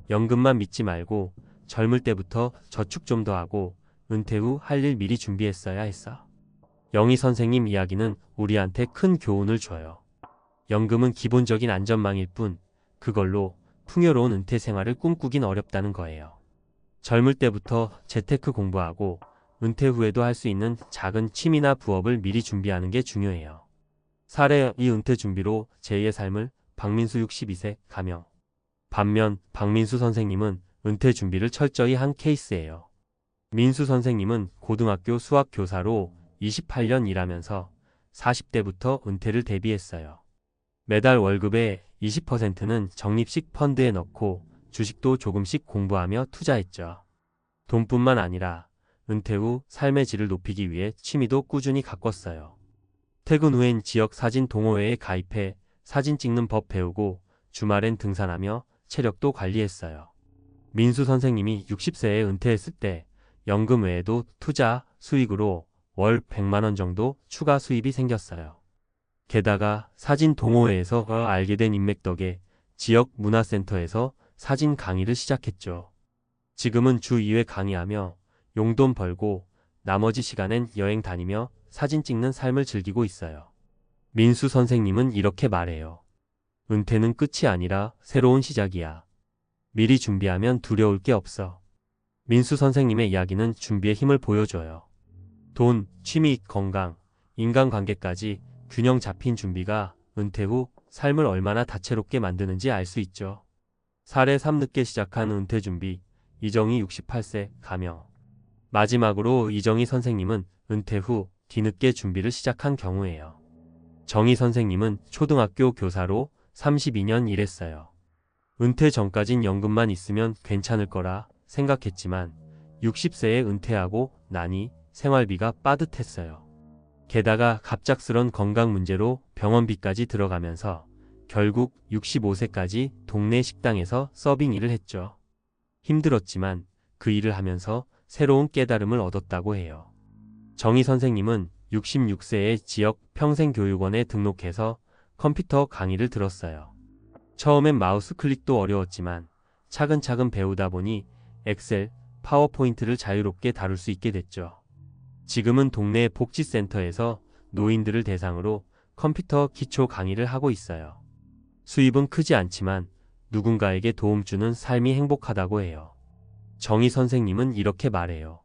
연금만 믿지 말고 젊을 때부터 저축 좀 더 하고 은퇴 후 할 일 미리 준비했어야 했어. 영희 선생님 이야기는 우리한테 큰 교훈을 줘요. 연금은 기본적인 안전망일 뿐 그걸로 풍요로운 은퇴 생활을 꿈꾸긴 어렵다는 거예요. 젊을 때부터 재테크 공부하고 은퇴 후에도 할 수 있는 작은 취미나 부업을 미리 준비하는 게 중요해요. 사례 2. 은퇴 준비로 제2의 삶을 박민수 62세 가명. 반면 박민수 선생님은 은퇴 준비를 철저히 한 케이스예요. 민수 선생님은 고등학교 수학 교사로 28년 일하면서 40대부터 은퇴를 대비했어요. 매달 월급의 20%는 적립식 펀드에 넣고 주식도 조금씩 공부하며 투자했죠. 돈뿐만 아니라 은퇴 후 삶의 질을 높이기 위해 취미도 꾸준히 가꿨어요. 퇴근 후엔 지역 사진 동호회에 가입해 사진 찍는 법 배우고 주말엔 등산하며 체력도 관리했어요. 민수 선생님이 60세에 은퇴했을 때 연금 외에도 투자 수익으로 월 100만 원 정도 추가 수입이 생겼어요. 게다가 사진 동호회에서 알게 된 인맥 덕에 지역 문화센터에서 사진 강의를 시작했죠. 지금은 주 2회 강의하며 용돈 벌고 나머지 시간엔 여행 다니며 사진 찍는 삶을 즐기고 있어요. 민수 선생님은 이렇게 말해요. 은퇴는 끝이 아니라 새로운 시작이야. 미리 준비하면 두려울 게 없어. 민수 선생님의 이야기는 준비의 힘을 보여줘요. 돈, 취미, 건강, 인간관계까지 균형 잡힌 준비가 은퇴 후 삶을 얼마나 다채롭게 만드는지 알 수 있죠. 사례 3 늦게 시작한 은퇴 준비, 이정희 68세 가명. 마지막으로 이정희 선생님은 은퇴 후 뒤늦게 준비를 시작한 경우예요. 정희 선생님은 초등학교 교사로 32년 일했어요. 은퇴 전까진 연금만 있으면 괜찮을 거라 생각했지만 60세에 은퇴하고 나니 생활비가 빠듯했어요. 게다가 갑작스런 건강 문제로 병원비까지 들어가면서 결국 65세까지 동네 식당에서 서빙 일을 했죠. 힘들었지만 그 일을 하면서 새로운 깨달음을 얻었다고 해요. 정희 선생님은 66세에 지역 평생교육원에 등록해서 컴퓨터 강의를 들었어요. 처음엔 마우스 클릭도 어려웠지만 차근차근 배우다 보니 엑셀, 파워포인트를 자유롭게 다룰 수 있게 됐죠. 지금은 동네 복지센터에서 노인들을 대상으로 컴퓨터 기초 강의를 하고 있어요. 수입은 크지 않지만 누군가에게 도움 주는 삶이 행복하다고 해요. 정희 선생님은 이렇게 말해요.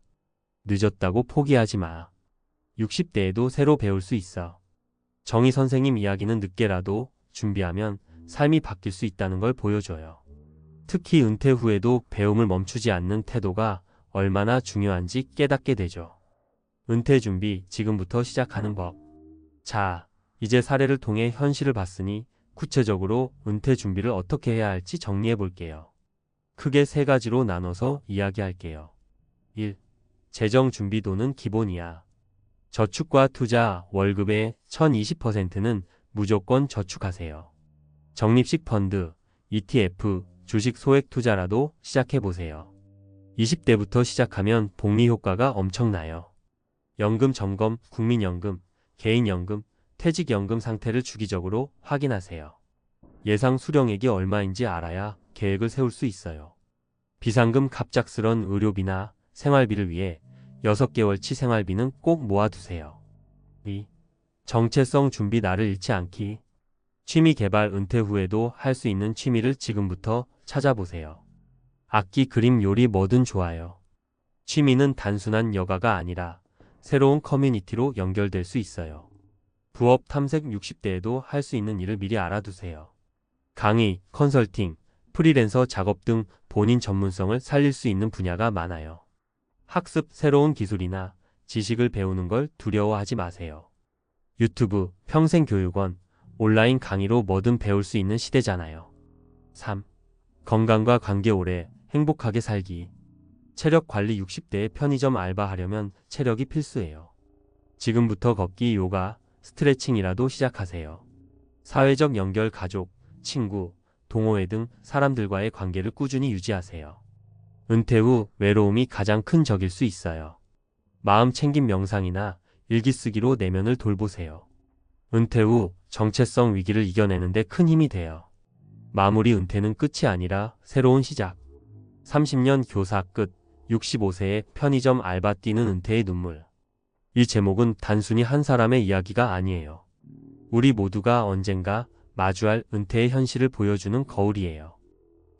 늦었다고 포기하지 마. 60대에도 새로 배울 수 있어. 정희 선생님 이야기는 늦게라도 준비하면 삶이 바뀔 수 있다는 걸 보여줘요. 특히 은퇴 후에도 배움을 멈추지 않는 태도가 얼마나 중요한지 깨닫게 되죠. 은퇴 준비 지금부터 시작하는 법. 자, 이제 사례를 통해 현실을 봤으니 구체적으로 은퇴 준비를 어떻게 해야 할지 정리해 볼게요. 크게 세 가지로 나눠서 이야기할게요. 1. 재정 준비도는 기본이야. 저축과 투자, 월급의 1020%는 무조건 저축하세요. 적립식 펀드, ETF, 주식 소액 투자라도 시작해보세요. 20대부터 시작하면 복리 효과가 엄청나요. 연금 점검, 국민연금, 개인연금, 퇴직연금 상태를 주기적으로 확인하세요. 예상 수령액이 얼마인지 알아야 계획을 세울 수 있어요. 비상금 갑작스런 의료비나 생활비를 위해 6개월치 생활비는 꼭 모아두세요. 2. 정체성 준비 날을 잃지 않기. 취미 개발 은퇴 후에도 할 수 있는 취미를 지금부터 찾아보세요. 악기, 그림, 요리 뭐든 좋아요. 취미는 단순한 여가가 아니라 새로운 커뮤니티로 연결될 수 있어요. 부업 탐색 60대에도 할 수 있는 일을 미리 알아두세요. 강의, 컨설팅, 프리랜서 작업 등 본인 전문성을 살릴 수 있는 분야가 많아요. 학습, 새로운 기술이나 지식을 배우는 걸 두려워하지 마세요. 유튜브, 평생교육원, 온라인 강의로 뭐든 배울 수 있는 시대잖아요. 3. 건강과 관계 오래 행복하게 살기. 체력 관리 60대에 편의점 알바하려면 체력이 필수예요. 지금부터 걷기, 요가, 스트레칭이라도 시작하세요. 사회적 연결, 가족, 친구, 동호회 등 사람들과의 관계를 꾸준히 유지하세요. 은퇴 후 외로움이 가장 큰 적일 수 있어요. 마음 챙김 명상이나 일기 쓰기로 내면을 돌보세요. 은퇴 후 정체성 위기를 이겨내는데 큰 힘이 돼요. 마무리 은퇴는 끝이 아니라 새로운 시작. 30년 교사 끝, 65세에 편의점 알바 뛰는 은퇴의 눈물. 이 제목은 단순히 한 사람의 이야기가 아니에요. 우리 모두가 언젠가 마주할 은퇴의 현실을 보여주는 거울이에요.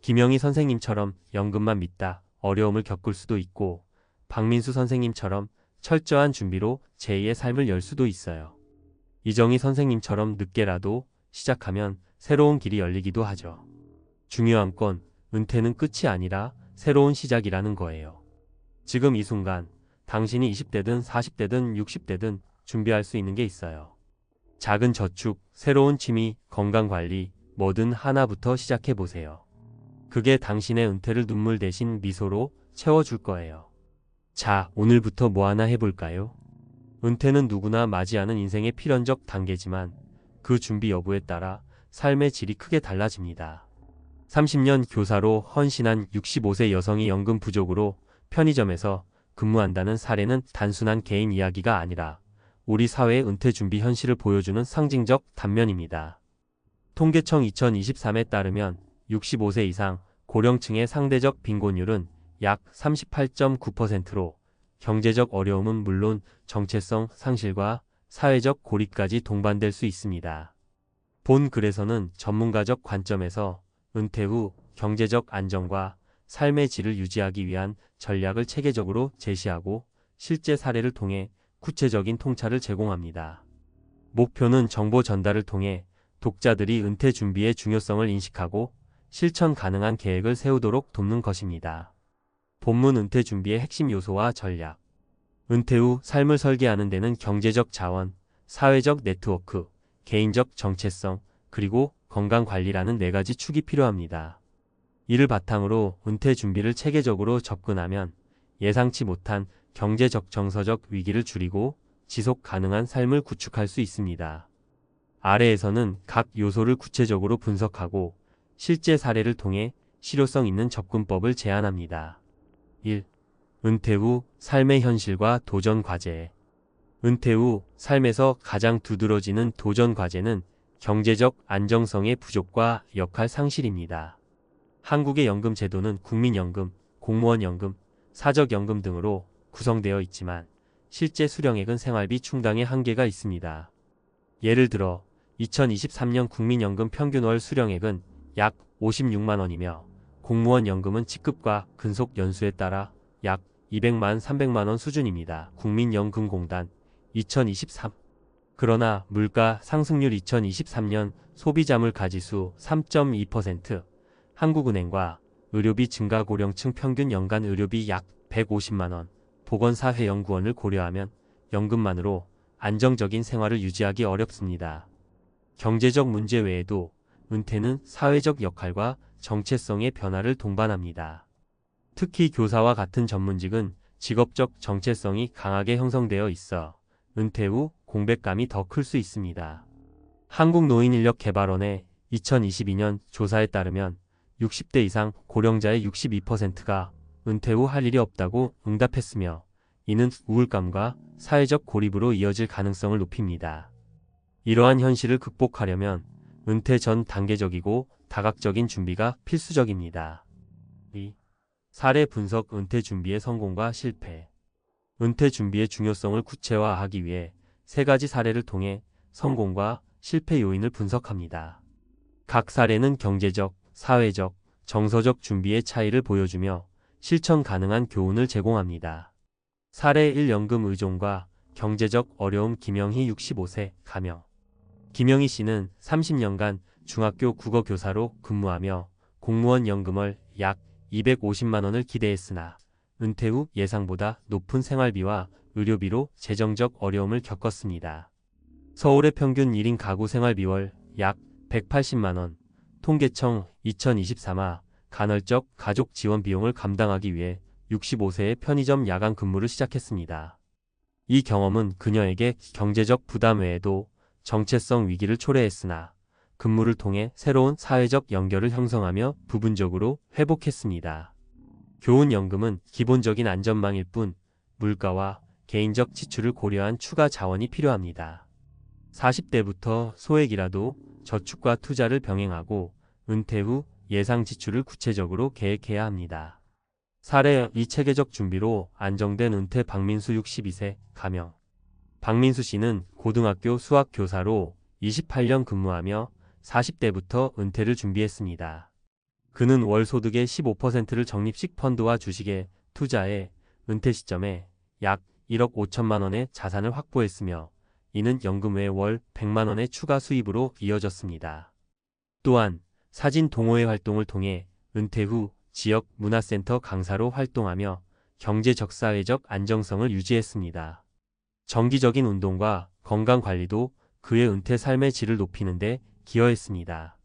김영희 선생님처럼 연금만 믿다 어려움을 겪을 수도 있고, 박민수 선생님처럼 철저한 준비로 제2의 삶을 열 수도 있어요. 이정희 선생님처럼 늦게라도 시작하면 새로운 길이 열리기도 하죠. 중요한 건 은퇴는 끝이 아니라 새로운 시작이라는 거예요. 지금 이 순간 당신이 20대든 40대든 60대든 준비할 수 있는 게 있어요. 작은 저축, 새로운 취미, 건강관리, 뭐든 하나부터 시작해보세요. 그게 당신의 은퇴를 눈물 대신 미소로 채워줄 거예요. 자, 오늘부터 뭐 하나 해볼까요? 은퇴는 누구나 맞이하는 인생의 필연적 단계지만 그 준비 여부에 따라 삶의 질이 크게 달라집니다. 30년 교사로 헌신한 65세 여성이 연금 부족으로 편의점에서 근무한다는 사례는 단순한 개인 이야기가 아니라 우리 사회의 은퇴 준비 현실을 보여주는 상징적 단면입니다. 통계청 2023에 따르면 65세 이상 고령층의 상대적 빈곤율은 약 38.9%로 경제적 어려움은 물론 정체성 상실과 사회적 고립까지 동반될 수 있습니다. 본 글에서는 전문가적 관점에서 은퇴 후 경제적 안정과 삶의 질을 유지하기 위한 전략을 체계적으로 제시하고 실제 사례를 통해 구체적인 통찰을 제공합니다. 목표는 정보 전달을 통해 독자들이 은퇴 준비의 중요성을 인식하고 실천 가능한 계획을 세우도록 돕는 것입니다. 본문 은퇴 준비의 핵심 요소와 전략. 은퇴 후 삶을 설계하는 데는 경제적 자원, 사회적 네트워크, 개인적 정체성, 그리고 건강관리라는 4가지 축이 필요합니다. 이를 바탕으로 은퇴 준비를 체계적으로 접근하면 예상치 못한 경제적 정서적 위기를 줄이고 지속 가능한 삶을 구축할 수 있습니다. 아래에서는 각 요소를 구체적으로 분석하고 실제 사례를 통해 실효성 있는 접근법을 제안합니다. 1. 은퇴 후 삶의 현실과 도전 과제. 은퇴 후 삶에서 가장 두드러지는 도전 과제는 경제적 안정성의 부족과 역할 상실입니다. 한국의 연금 제도는 국민연금, 공무원연금, 사적연금 등으로 구성되어 있지만 실제 수령액은 생활비 충당의 한계가 있습니다. 예를 들어 2023년 국민연금 평균 월 수령액은 약 56만 원이며 공무원 연금은 직급과 근속 연수에 따라 약 200만 300만 원 수준입니다. 국민연금공단 2023. 그러나 물가 상승률 2023년 소비자물 가지수 3.2%, 한국은행과 의료비 증가 고령층 평균 연간 의료비 약 150만 원, 보건사회연구원을 고려하면 연금만으로 안정적인 생활을 유지하기 어렵습니다. 경제적 문제 외에도 은퇴는 사회적 역할과 정체성의 변화를 동반합니다. 특히 교사와 같은 전문직은 직업적 정체성이 강하게 형성되어 있어 은퇴 후 공백감이 더 클 수 있습니다. 한국노인인력개발원의 2022년 조사에 따르면 60대 이상 고령자의 62%가 은퇴 후 할 일이 없다고 응답했으며 이는 우울감과 사회적 고립으로 이어질 가능성을 높입니다. 이러한 현실을 극복하려면 은퇴 전 단계적이고 다각적인 준비가 필수적입니다. 2. 사례 분석. 은퇴 준비의 성공과 실패. 은퇴 준비의 중요성을 구체화하기 위해 3가지 사례를 통해 성공과 실패 요인을 분석합니다. 각 사례는 경제적, 사회적, 정서적 준비의 차이를 보여주며 실천 가능한 교훈을 제공합니다. 사례 1. 연금 의존과 경제적 어려움. 김영희 65세 가명. 김영희 씨는 30년간 중학교 국어교사로 근무하며 공무원 연금을 약 250만 원을 기대했으나 은퇴 후 예상보다 높은 생활비와 의료비로 재정적 어려움을 겪었습니다. 서울의 평균 1인 가구 생활비월 약 180만 원, 통계청 2023화 간헐적 가족 지원 비용을 감당하기 위해 65세의 편의점 야간 근무를 시작했습니다. 이 경험은 그녀에게 경제적 부담 외에도 정체성 위기를 초래했으나 근무를 통해 새로운 사회적 연결을 형성하며 부분적으로 회복했습니다. 교훈연금은 기본적인 안전망일 뿐 물가와 개인적 지출을 고려한 추가 자원이 필요합니다. 40대부터 소액이라도 저축과 투자를 병행하고 은퇴 후 예상 지출을 구체적으로 계획해야 합니다. 사례 2. 체계적 준비로 안정된 은퇴. 박민수 62세 가명. 박민수 씨는 고등학교 수학 교사로 28년 근무하며 40대부터 은퇴를 준비했습니다. 그는 월 소득의 15%를 적립식 펀드와 주식에 투자해 은퇴 시점에 약 1억 5천만 원의 자산을 확보했으며 이는 연금 외 월 100만 원의 추가 수입으로 이어졌습니다. 또한 사진 동호회 활동을 통해 은퇴 후 지역 문화센터 강사로 활동하며 경제적 사회적 안정성을 유지했습니다. 정기적인 운동과 건강관리도 그의 은퇴 삶의 질을 높이는 데 기여했습니다.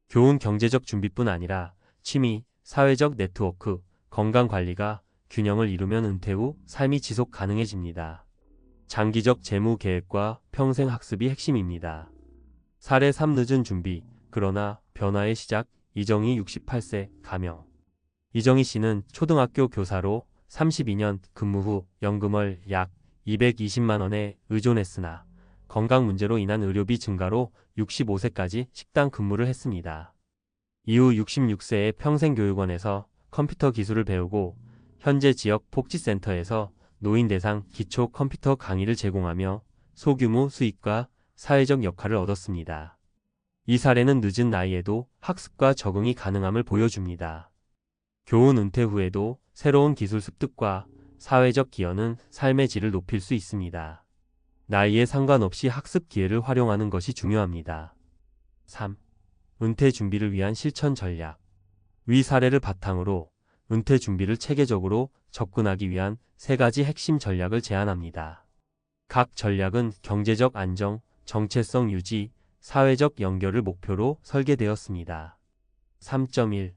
교훈. 경제적 준비뿐 아니라 취미, 사회적 네트워크, 건강관리가 균형을 이루면 은퇴 후 삶이 지속 가능해집니다. 장기적 재무 계획과 평생 학습이 핵심입니다. 사례 3 늦은 준비, 그러나 변화의 시작. 이정희 68세, 가명. 이정희 씨는 초등학교 교사로 32년 근무 후 연금을 약 220만 원에 의존했으나 건강 문제로 인한 의료비 증가로 65세까지 식당 근무를 했습니다. 이후 66세에 평생교육원에서 컴퓨터 기술을 배우고 현재 지역 복지센터에서 노인 대상 기초 컴퓨터 강의를 제공하며 소규모 수익과 사회적 역할을 얻었습니다. 이 사례는 늦은 나이에도 학습과 적응이 가능함을 보여줍니다. 교훈 은퇴 후에도 새로운 기술 습득과 사회적 기여는 삶의 질을 높일 수 있습니다. 나이에 상관없이 학습 기회를 활용하는 것이 중요합니다. 3. 은퇴 준비를 위한 실천 전략. 위 사례를 바탕으로 은퇴 준비를 체계적으로 접근하기 위한 3가지 핵심 전략을 제안합니다. 각 전략은 경제적 안정, 정체성 유지, 사회적 연결을 목표로 설계되었습니다. 3.1.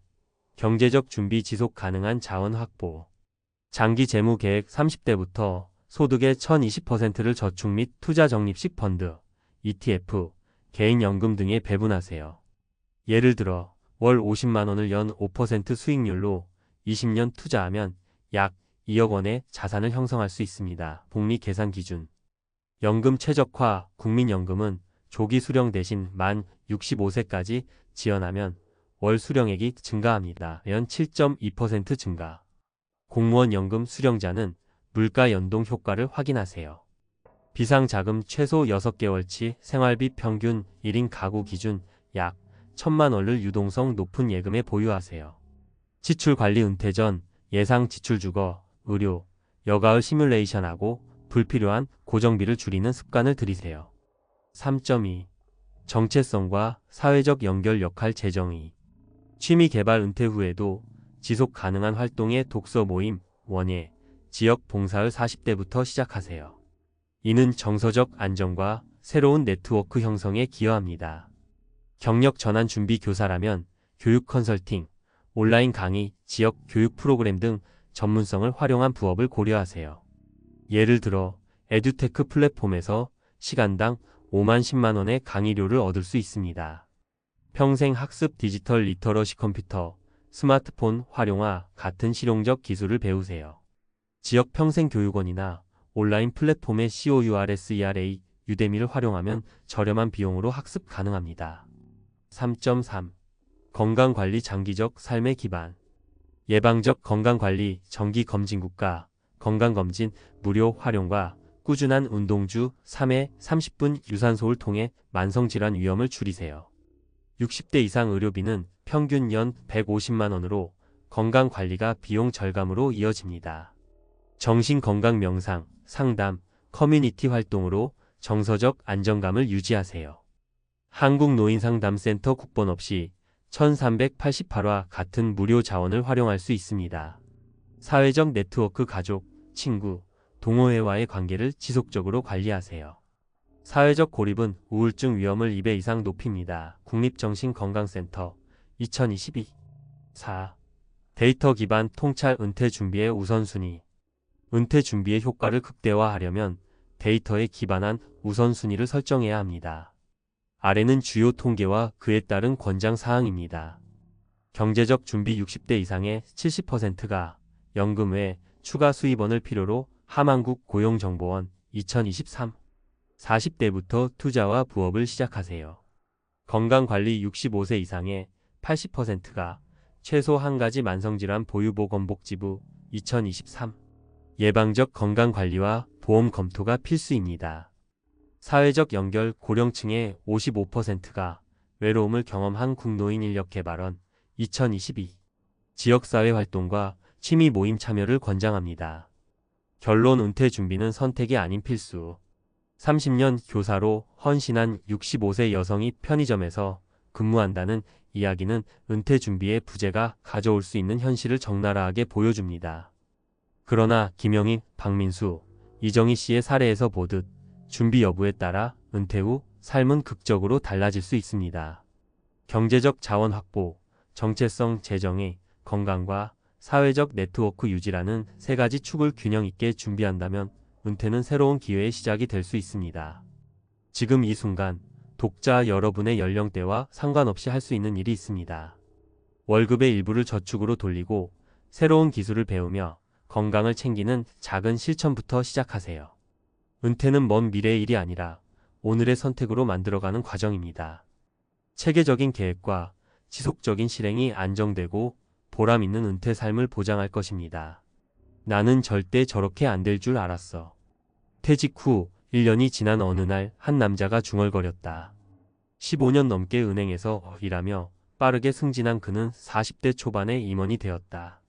경제적 준비 지속 가능한 자원 확보. 장기 재무 계획 30대부터 소득의 1020%를 저축 및 투자 적립식 펀드, ETF, 개인연금 등에 배분하세요. 예를 들어 월 50만 원을 연 5% 수익률로 20년 투자하면 약 2억 원의 자산을 형성할 수 있습니다. 복리 계산 기준. 연금 최적화. 국민연금은 조기 수령 대신 만 65세까지 지연하면 월 수령액이 증가합니다. 연 7.2% 증가. 공무원 연금 수령자는 물가 연동 효과를 확인하세요. 비상자금 최소 6개월치 생활비 평균 1인 가구 기준 약 1,000만 원을 유동성 높은 예금에 보유하세요. 지출관리. 은퇴 전 예상 지출 주거, 의료, 여가을 시뮬레이션하고 불필요한 고정비를 줄이는 습관을 들이세요. 3.2. 정체성과 사회적 연결 역할 재정의. 취미 개발. 은퇴 후에도 지속 가능한 활동의 독서 모임, 원예, 지역 봉사를 40대부터 시작하세요. 이는 정서적 안정과 새로운 네트워크 형성에 기여합니다. 경력 전환 준비. 교사라면 교육 컨설팅, 온라인 강의, 지역 교육 프로그램 등 전문성을 활용한 부업을 고려하세요. 예를 들어 에듀테크 플랫폼에서 시간당 5만 10만 원의 강의료를 얻을 수 있습니다. 평생 학습. 디지털 리터러시. 컴퓨터, 스마트폰 활용화 같은 실용적 기술을 배우세요. 지역 평생교육원이나 온라인 플랫폼의 COURSERA, 유데미를 활용하면 저렴한 비용으로 학습 가능합니다. 3.3. 건강관리. 장기적 삶의 기반. 예방적 건강관리. 정기검진국가 건강검진 무료 활용과 꾸준한 운동주 3회 30분 유산소를 통해 만성질환 위험을 줄이세요. 60대 이상 의료비는 평균 연 150만 원으로 건강관리가 비용 절감으로 이어집니다. 정신건강. 명상, 상담, 커뮤니티 활동으로 정서적 안정감을 유지하세요. 한국노인상담센터 국번 없이 1388화 같은 무료 자원을 활용할 수 있습니다. 사회적 네트워크. 가족, 친구, 동호회와의 관계를 지속적으로 관리하세요. 사회적 고립은 우울증 위험을 2배 이상 높입니다. 국립정신건강센터 2022. 4. 데이터 기반 통찰. 은퇴 준비의 우선순위. 은퇴 준비의 효과를 극대화하려면 데이터에 기반한 우선순위를 설정해야 합니다. 아래는 주요 통계와 그에 따른 권장 사항입니다. 경제적 준비. 60대 이상의 70%가 연금 외 추가 수입원을 필요로 함한국 고용정보원 2023. 40대부터 투자와 부업을 시작하세요. 건강관리. 65세 이상의 80%가 최소 한 가지 만성질환 보유보건복지부 2023. 예방적 건강관리와 보험 검토가 필수입니다. 사회적 연결. 고령층의 55%가 외로움을 경험한 국노인인력개발원 2022. 지역사회 활동과 취미 모임 참여를 권장합니다. 결론. 은퇴 준비는 선택이 아닌 필수. 30년 교사로 헌신한 65세 여성이 편의점에서 근무한다는 이야기는 은퇴 준비의 부재가 가져올 수 있는 현실을 적나라하게 보여줍니다. 그러나 김영희, 박민수, 이정희 씨의 사례에서 보듯 준비 여부에 따라 은퇴 후 삶은 극적으로 달라질 수 있습니다. 경제적 자원 확보. 정체성 재정의 건강과 사회적 네트워크 유지라는 세 가지 축을 균형 있게 준비한다면 은퇴는 새로운 기회의 시작이 될 수 있습니다. 지금 이 순간 독자 여러분의 연령대와 상관없이 할 수 있는 일이 있습니다. 월급의 일부를 저축으로 돌리고 새로운 기술을 배우며 건강을 챙기는 작은 실천부터 시작하세요. 은퇴는 먼 미래의 일이 아니라 오늘의 선택으로 만들어가는 과정입니다. 체계적인 계획과 지속적인 실행이 안정되고 보람 있는 은퇴 삶을 보장할 것입니다. 나는 절대 저렇게 안 될 줄 알았어. 퇴직 후 1년이 지난 어느 날 한 남자가 중얼거렸다. 15년 넘게 은행에서 일하며 빠르게 승진한 그는 40대 초반의 임원이 되었다.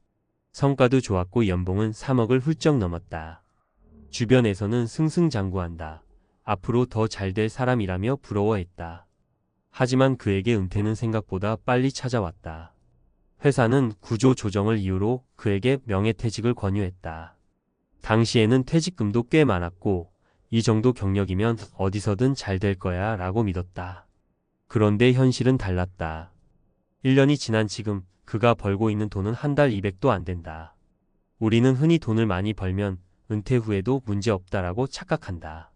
성과도 좋았고 연봉은 3억을 훌쩍 넘었다. 주변에서는 승승장구한다. 앞으로 더 잘 될 사람이라며 부러워했다. 하지만 그에게 은퇴는 생각보다 빨리 찾아왔다. 회사는 구조 조정을 이유로 그에게 명예퇴직을 권유했다. 당시에는 퇴직금도 꽤 많았고 이 정도 경력이면 어디서든 잘 될 거야 라고 믿었다. 그런데 현실은 달랐다. 1년이 지난 지금 그가 벌고 있는 돈은 한 달 200도 안 된다. 우리는 흔히 돈을 많이 벌면 은퇴 후에도 문제없다라고 착각한다.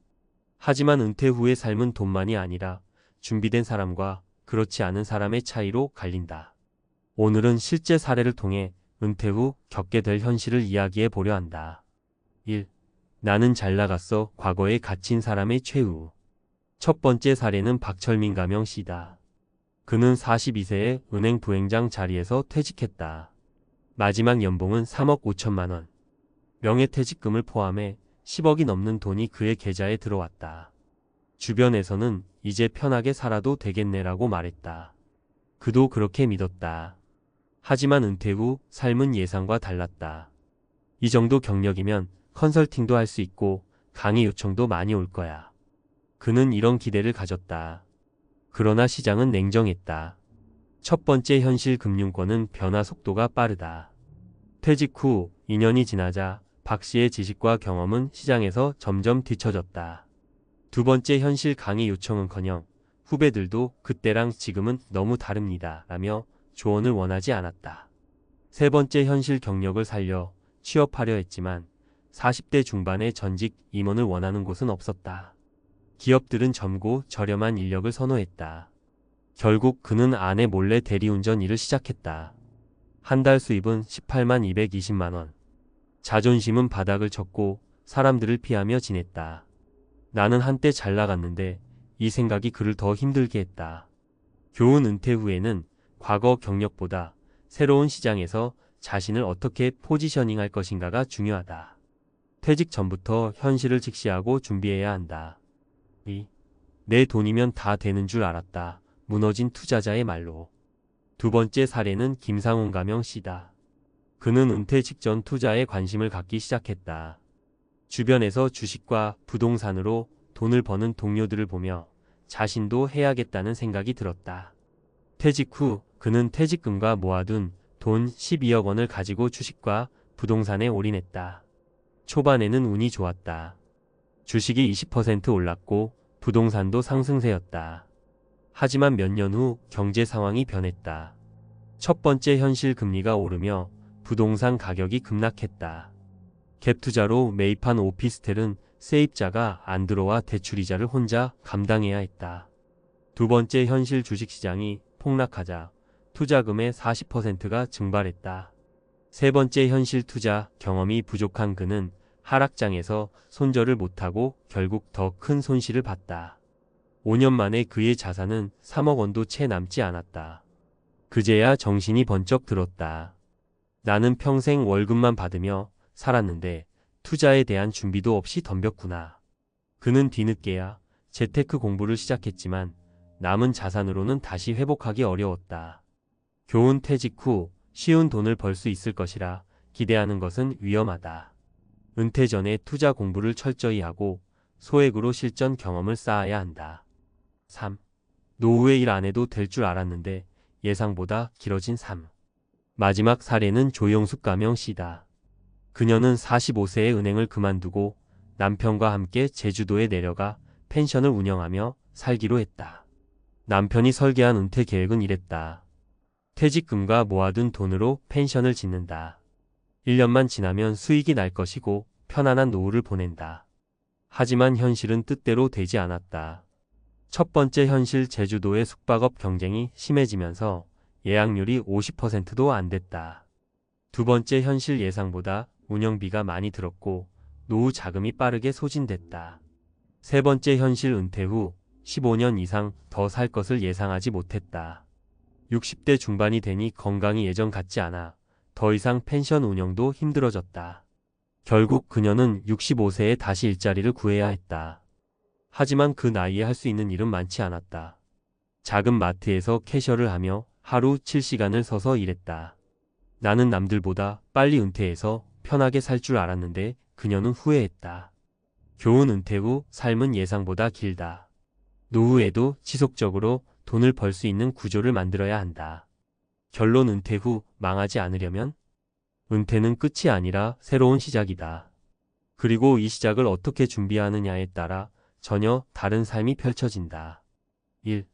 하지만 은퇴 후의 삶은 돈만이 아니라 준비된 사람과 그렇지 않은 사람의 차이로 갈린다. 오늘은 실제 사례를 통해 은퇴 후 겪게 될 현실을 이야기해 보려 한다. 1. 나는 잘 나갔어. 과거에 갇힌 사람의 최후. 첫 번째 사례는 박철민 가명 씨다. 그는 42세에 은행 부행장 자리에서 퇴직했다. 마지막 연봉은 3억 5천만 원. 명예퇴직금을 포함해 10억이 넘는 돈이 그의 계좌에 들어왔다. 주변에서는 이제 편하게 살아도 되겠네라고 말했다. 그도 그렇게 믿었다. 하지만 은퇴 후 삶은 예상과 달랐다. 이 정도 경력이면 컨설팅도 할 수 있고 강의 요청도 많이 올 거야. 그는 이런 기대를 가졌다. 그러나 시장은 냉정했다. 첫 번째 현실 금융권은 변화 속도가 빠르다. 퇴직 후 2년이 지나자 박 씨의 지식과 경험은 시장에서 점점 뒤처졌다. 두 번째 현실 강의 요청은커녕 후배들도 그때랑 지금은 너무 다릅니다 라며 조언을 원하지 않았다. 세 번째 현실 경력을 살려 취업하려 했지만 40대 중반의 전직 임원을 원하는 곳은 없었다. 기업들은 젊고 저렴한 인력을 선호했다. 결국 그는 아내 몰래 대리운전 일을 시작했다. 한 달 수입은 18만 220만 원. 자존심은 바닥을 쳤고 사람들을 피하며 지냈다. 나는 한때 잘 나갔는데 이 생각이 그를 더 힘들게 했다. 교훈 은퇴 후에는 과거 경력보다 새로운 시장에서 자신을 어떻게 포지셔닝할 것인가가 중요하다. 퇴직 전부터 현실을 직시하고 준비해야 한다. 2. 내 돈이면 다 되는 줄 알았다. 무너진 투자자의 말로. 두 번째 사례는 김상훈 가명 씨다. 그는 은퇴 직전 투자에 관심을 갖기 시작했다. 주변에서 주식과 부동산으로 돈을 버는 동료들을 보며 자신도 해야겠다는 생각이 들었다. 퇴직 후 그는 퇴직금과 모아둔 돈 12억 원을 가지고 주식과 부동산에 올인했다. 초반에는 운이 좋았다. 주식이 20% 올랐고 부동산도 상승세였다. 하지만 몇 년 후 경제 상황이 변했다. 첫 번째 현실 금리가 오르며 부동산 가격이 급락했다. 갭 투자로 매입한 오피스텔은 세입자가 안 들어와 대출이자를 혼자 감당해야 했다. 두 번째 현실 주식시장이 폭락하자 투자금의 40%가 증발했다. 세 번째 현실 투자 경험이 부족한 그는 하락장에서 손절을 못하고 결국 더 큰 손실을 봤다. 5년 만에 그의 자산은 3억 원도 채 남지 않았다. 그제야 정신이 번쩍 들었다. 나는 평생 월급만 받으며 살았는데 투자에 대한 준비도 없이 덤볐구나. 그는 뒤늦게야 재테크 공부를 시작했지만 남은 자산으로는 다시 회복하기 어려웠다. 교훈 퇴직 후 쉬운 돈을 벌 수 있을 것이라 기대하는 것은 위험하다. 은퇴 전에 투자 공부를 철저히 하고 소액으로 실전 경험을 쌓아야 한다. 3. 노후에 일 안 해도 될 줄 알았는데 예상보다 길어진 삶. 마지막 사례는 조영숙 가명 씨다. 그녀는 45세에 은행을 그만두고 남편과 함께 제주도에 내려가 펜션을 운영하며 살기로 했다. 남편이 설계한 은퇴 계획은 이랬다. 퇴직금과 모아둔 돈으로 펜션을 짓는다. 1년만 지나면 수익이 날 것이고 편안한 노후를 보낸다. 하지만 현실은 뜻대로 되지 않았다. 첫 번째 현실, 제주도의 숙박업 경쟁이 심해지면서 예약률이 50%도 안 됐다. 두 번째 현실, 예상보다 운영비가 많이 들었고 노후 자금이 빠르게 소진됐다. 세 번째 현실, 은퇴 후 15년 이상 더 살 것을 예상하지 못했다. 60대 중반이 되니 건강이 예전 같지 않아 더 이상 펜션 운영도 힘들어졌다. 결국 그녀는 65세에 다시 일자리를 구해야 했다. 하지만 그 나이에 할 수 있는 일은 많지 않았다. 작은 마트에서 캐셔를 하며 하루 7시간을 서서 일했다. 나는 남들보다 빨리 은퇴해서 편하게 살 줄 알았는데 그녀는 후회했다. 교훈, 은퇴 후 삶은 예상보다 길다. 노후에도 지속적으로 돈을 벌 수 있는 구조를 만들어야 한다. 결론, 은퇴 후 망하지 않으려면 은퇴는 끝이 아니라 새로운 시작이다. 그리고 이 시작을 어떻게 준비하느냐에 따라 전혀 다른 삶이 펼쳐진다. 1.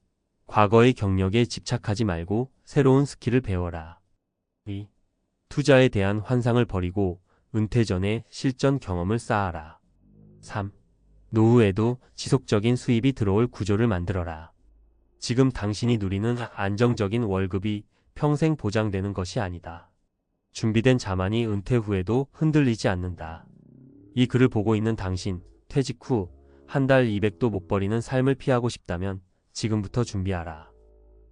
과거의 경력에 집착하지 말고 새로운 스킬을 배워라. 2. 투자에 대한 환상을 버리고 은퇴 전에 실전 경험을 쌓아라. 3. 노후에도 지속적인 수입이 들어올 구조를 만들어라. 지금 당신이 누리는 안정적인 월급이 평생 보장되는 것이 아니다. 준비된 자만이 은퇴 후에도 흔들리지 않는다. 이 글을 보고 있는 당신, 퇴직 후 한 달 200도 못 벌이는 삶을 피하고 싶다면 지금부터 준비하라.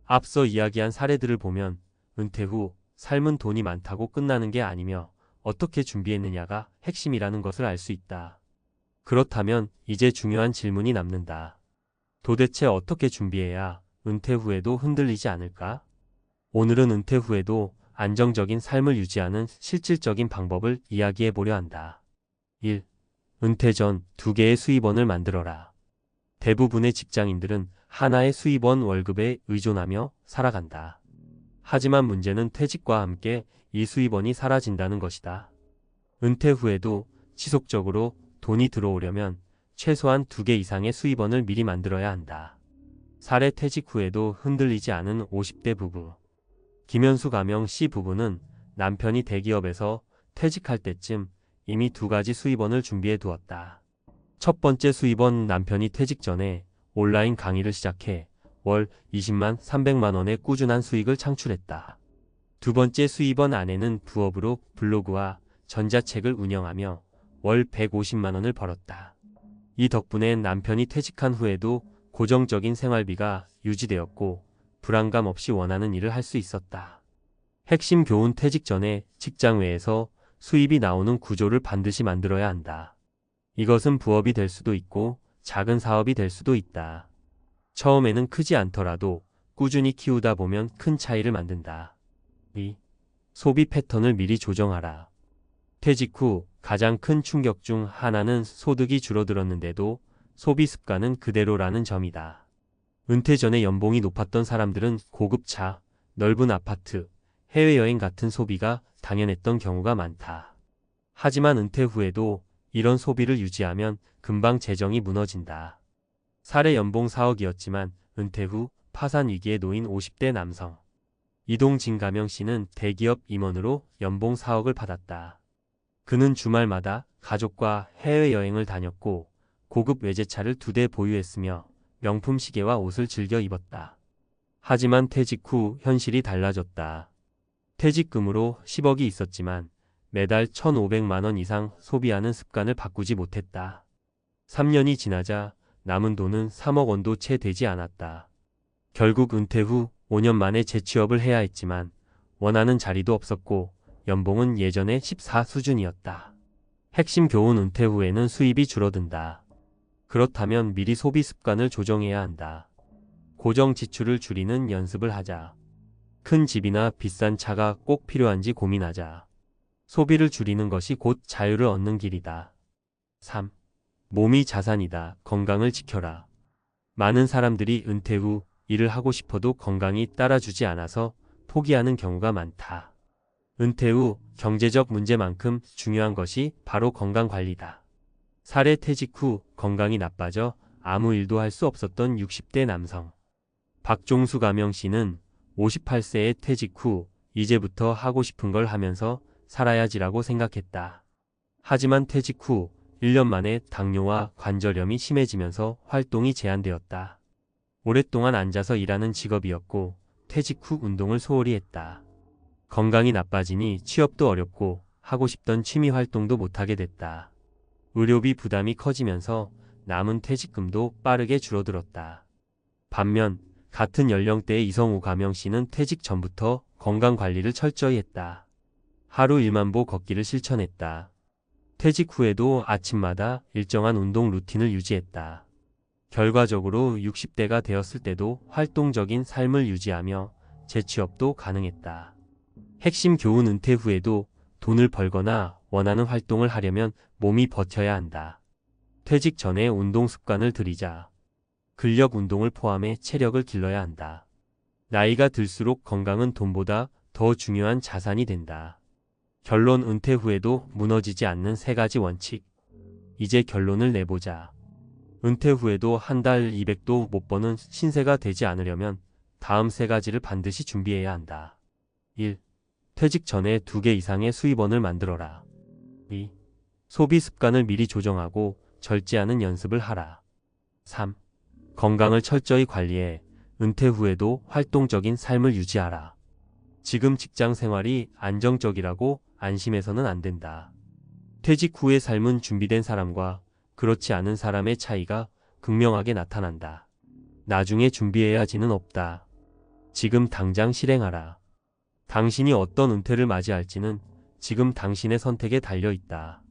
앞서 이야기한 사례들을 보면 은퇴 후 삶은 돈이 많다고 끝나는 게 아니며 어떻게 준비했느냐가 핵심이라는 것을 알 수 있다. 그렇다면 이제 중요한 질문이 남는다. 도대체 어떻게 준비해야 은퇴 후에도 흔들리지 않을까? 오늘은 은퇴 후에도 안정적인 삶을 유지하는 실질적인 방법을 이야기해 보려 한다. 1. 은퇴 전 2개의 수입원을 만들어라. 대부분의 직장인들은 하나의 수입원 월급에 의존하며 살아간다. 하지만 문제는 퇴직과 함께 이 수입원이 사라진다는 것이다. 은퇴 후에도 지속적으로 돈이 들어오려면 최소한 2개 이상의 수입원을 미리 만들어야 한다. 사례, 퇴직 후에도 흔들리지 않은 50대 부부. 김현수 가명 씨 부부는 남편이 대기업에서 퇴직할 때쯤 이미 2가지 수입원을 준비해 두었다. 첫 번째 수입원, 남편이 퇴직 전에 온라인 강의를 시작해 월 20만 300만 원의 꾸준한 수익을 창출했다. 두 번째 수입원, 아내는 부업으로 블로그와 전자책을 운영하며 월 150만 원을 벌었다. 이 덕분에 남편이 퇴직한 후에도 고정적인 생활비가 유지되었고 불안감 없이 원하는 일을 할 수 있었다. 핵심 교훈, 퇴직 전에 직장 외에서 수입이 나오는 구조를 반드시 만들어야 한다. 이것은 부업이 될 수도 있고 작은 사업이 될 수도 있다. 처음에는 크지 않더라도 꾸준히 키우다 보면 큰 차이를 만든다. 2. 소비 패턴을 미리 조정하라. 퇴직 후 가장 큰 충격 중 하나는 소득이 줄어들었는데도 소비 습관은 그대로라는 점이다. 은퇴 전에 연봉이 높았던 사람들은 고급차, 넓은 아파트, 해외여행 같은 소비가 당연했던 경우가 많다. 하지만 은퇴 후에도 이런 소비를 유지하면 금방 재정이 무너진다. 사례, 연봉 4억이었지만 은퇴 후 파산 위기에 놓인 50대 남성. 이동진 가명 씨는 대기업 임원으로 연봉 4억을 받았다. 그는 주말마다 가족과 해외여행을 다녔고 고급 외제차를 2대 보유했으며 명품 시계와 옷을 즐겨 입었다. 하지만 퇴직 후 현실이 달라졌다. 퇴직금으로 10억이 있었지만 매달 1,500만 원 이상 소비하는 습관을 바꾸지 못했다. 3년이 지나자 남은 돈은 3억 원도 채 되지 않았다. 결국 은퇴 후 5년 만에 재취업을 해야 했지만 원하는 자리도 없었고 연봉은 예전의 14 수준이었다. 핵심 교훈, 은퇴 후에는 수입이 줄어든다. 그렇다면 미리 소비 습관을 조정해야 한다. 고정 지출을 줄이는 연습을 하자. 큰 집이나 비싼 차가 꼭 필요한지 고민하자. 소비를 줄이는 것이 곧 자유를 얻는 길이다. 3. 몸이 자산이다. 건강을 지켜라. 많은 사람들이 은퇴 후 일을 하고 싶어도 건강이 따라주지 않아서 포기하는 경우가 많다. 은퇴 후 경제적 문제만큼 중요한 것이 바로 건강관리다. 사례, 퇴직 후 건강이 나빠져 아무 일도 할 수 없었던 60대 남성. 박종수 가명 씨는 58세에 퇴직 후 이제부터 하고 싶은 걸 하면서 살아야지라고 생각했다. 하지만 퇴직 후 1년 만에 당뇨와 관절염이 심해지면서 활동이 제한되었다. 오랫동안 앉아서 일하는 직업이었고 퇴직 후 운동을 소홀히 했다. 건강이 나빠지니 취업도 어렵고 하고 싶던 취미 활동도 못하게 됐다. 의료비 부담이 커지면서 남은 퇴직금도 빠르게 줄어들었다. 반면 같은 연령대의 이성우 가명 씨는 퇴직 전부터 건강 관리를 철저히 했다. 하루 1만 보 걷기를 실천했다. 퇴직 후에도 아침마다 일정한 운동 루틴을 유지했다. 결과적으로 60대가 되었을 때도 활동적인 삶을 유지하며 재취업도 가능했다. 핵심 교훈: 은퇴 후에도 돈을 벌거나 원하는 활동을 하려면 몸이 버텨야 한다. 퇴직 전에 운동 습관을 들이자. 근력 운동을 포함해 체력을 길러야 한다. 나이가 들수록 건강은 돈보다 더 중요한 자산이 된다. 결론: 은퇴 후에도 무너지지 않는 3가지 원칙. 이제 결론을 내보자. 은퇴 후에도 한 달 200도 못 버는 신세가 되지 않으려면 다음 3가지를 반드시 준비해야 한다. 1. 퇴직 전에 2개 이상의 수입원을 만들어라. 2. 소비 습관을 미리 조정하고 절제하는 연습을 하라. 3. 건강을 철저히 관리해 은퇴 후에도 활동적인 삶을 유지하라. 지금 직장 생활이 안정적이라고 안심해서는 안 된다. 퇴직 후의 삶은 준비된 사람과 그렇지 않은 사람의 차이가 극명하게 나타난다. 나중에 준비해야지는 없다. 지금 당장 실행하라. 당신이 어떤 은퇴를 맞이할지는 지금 당신의 선택에 달려 있다.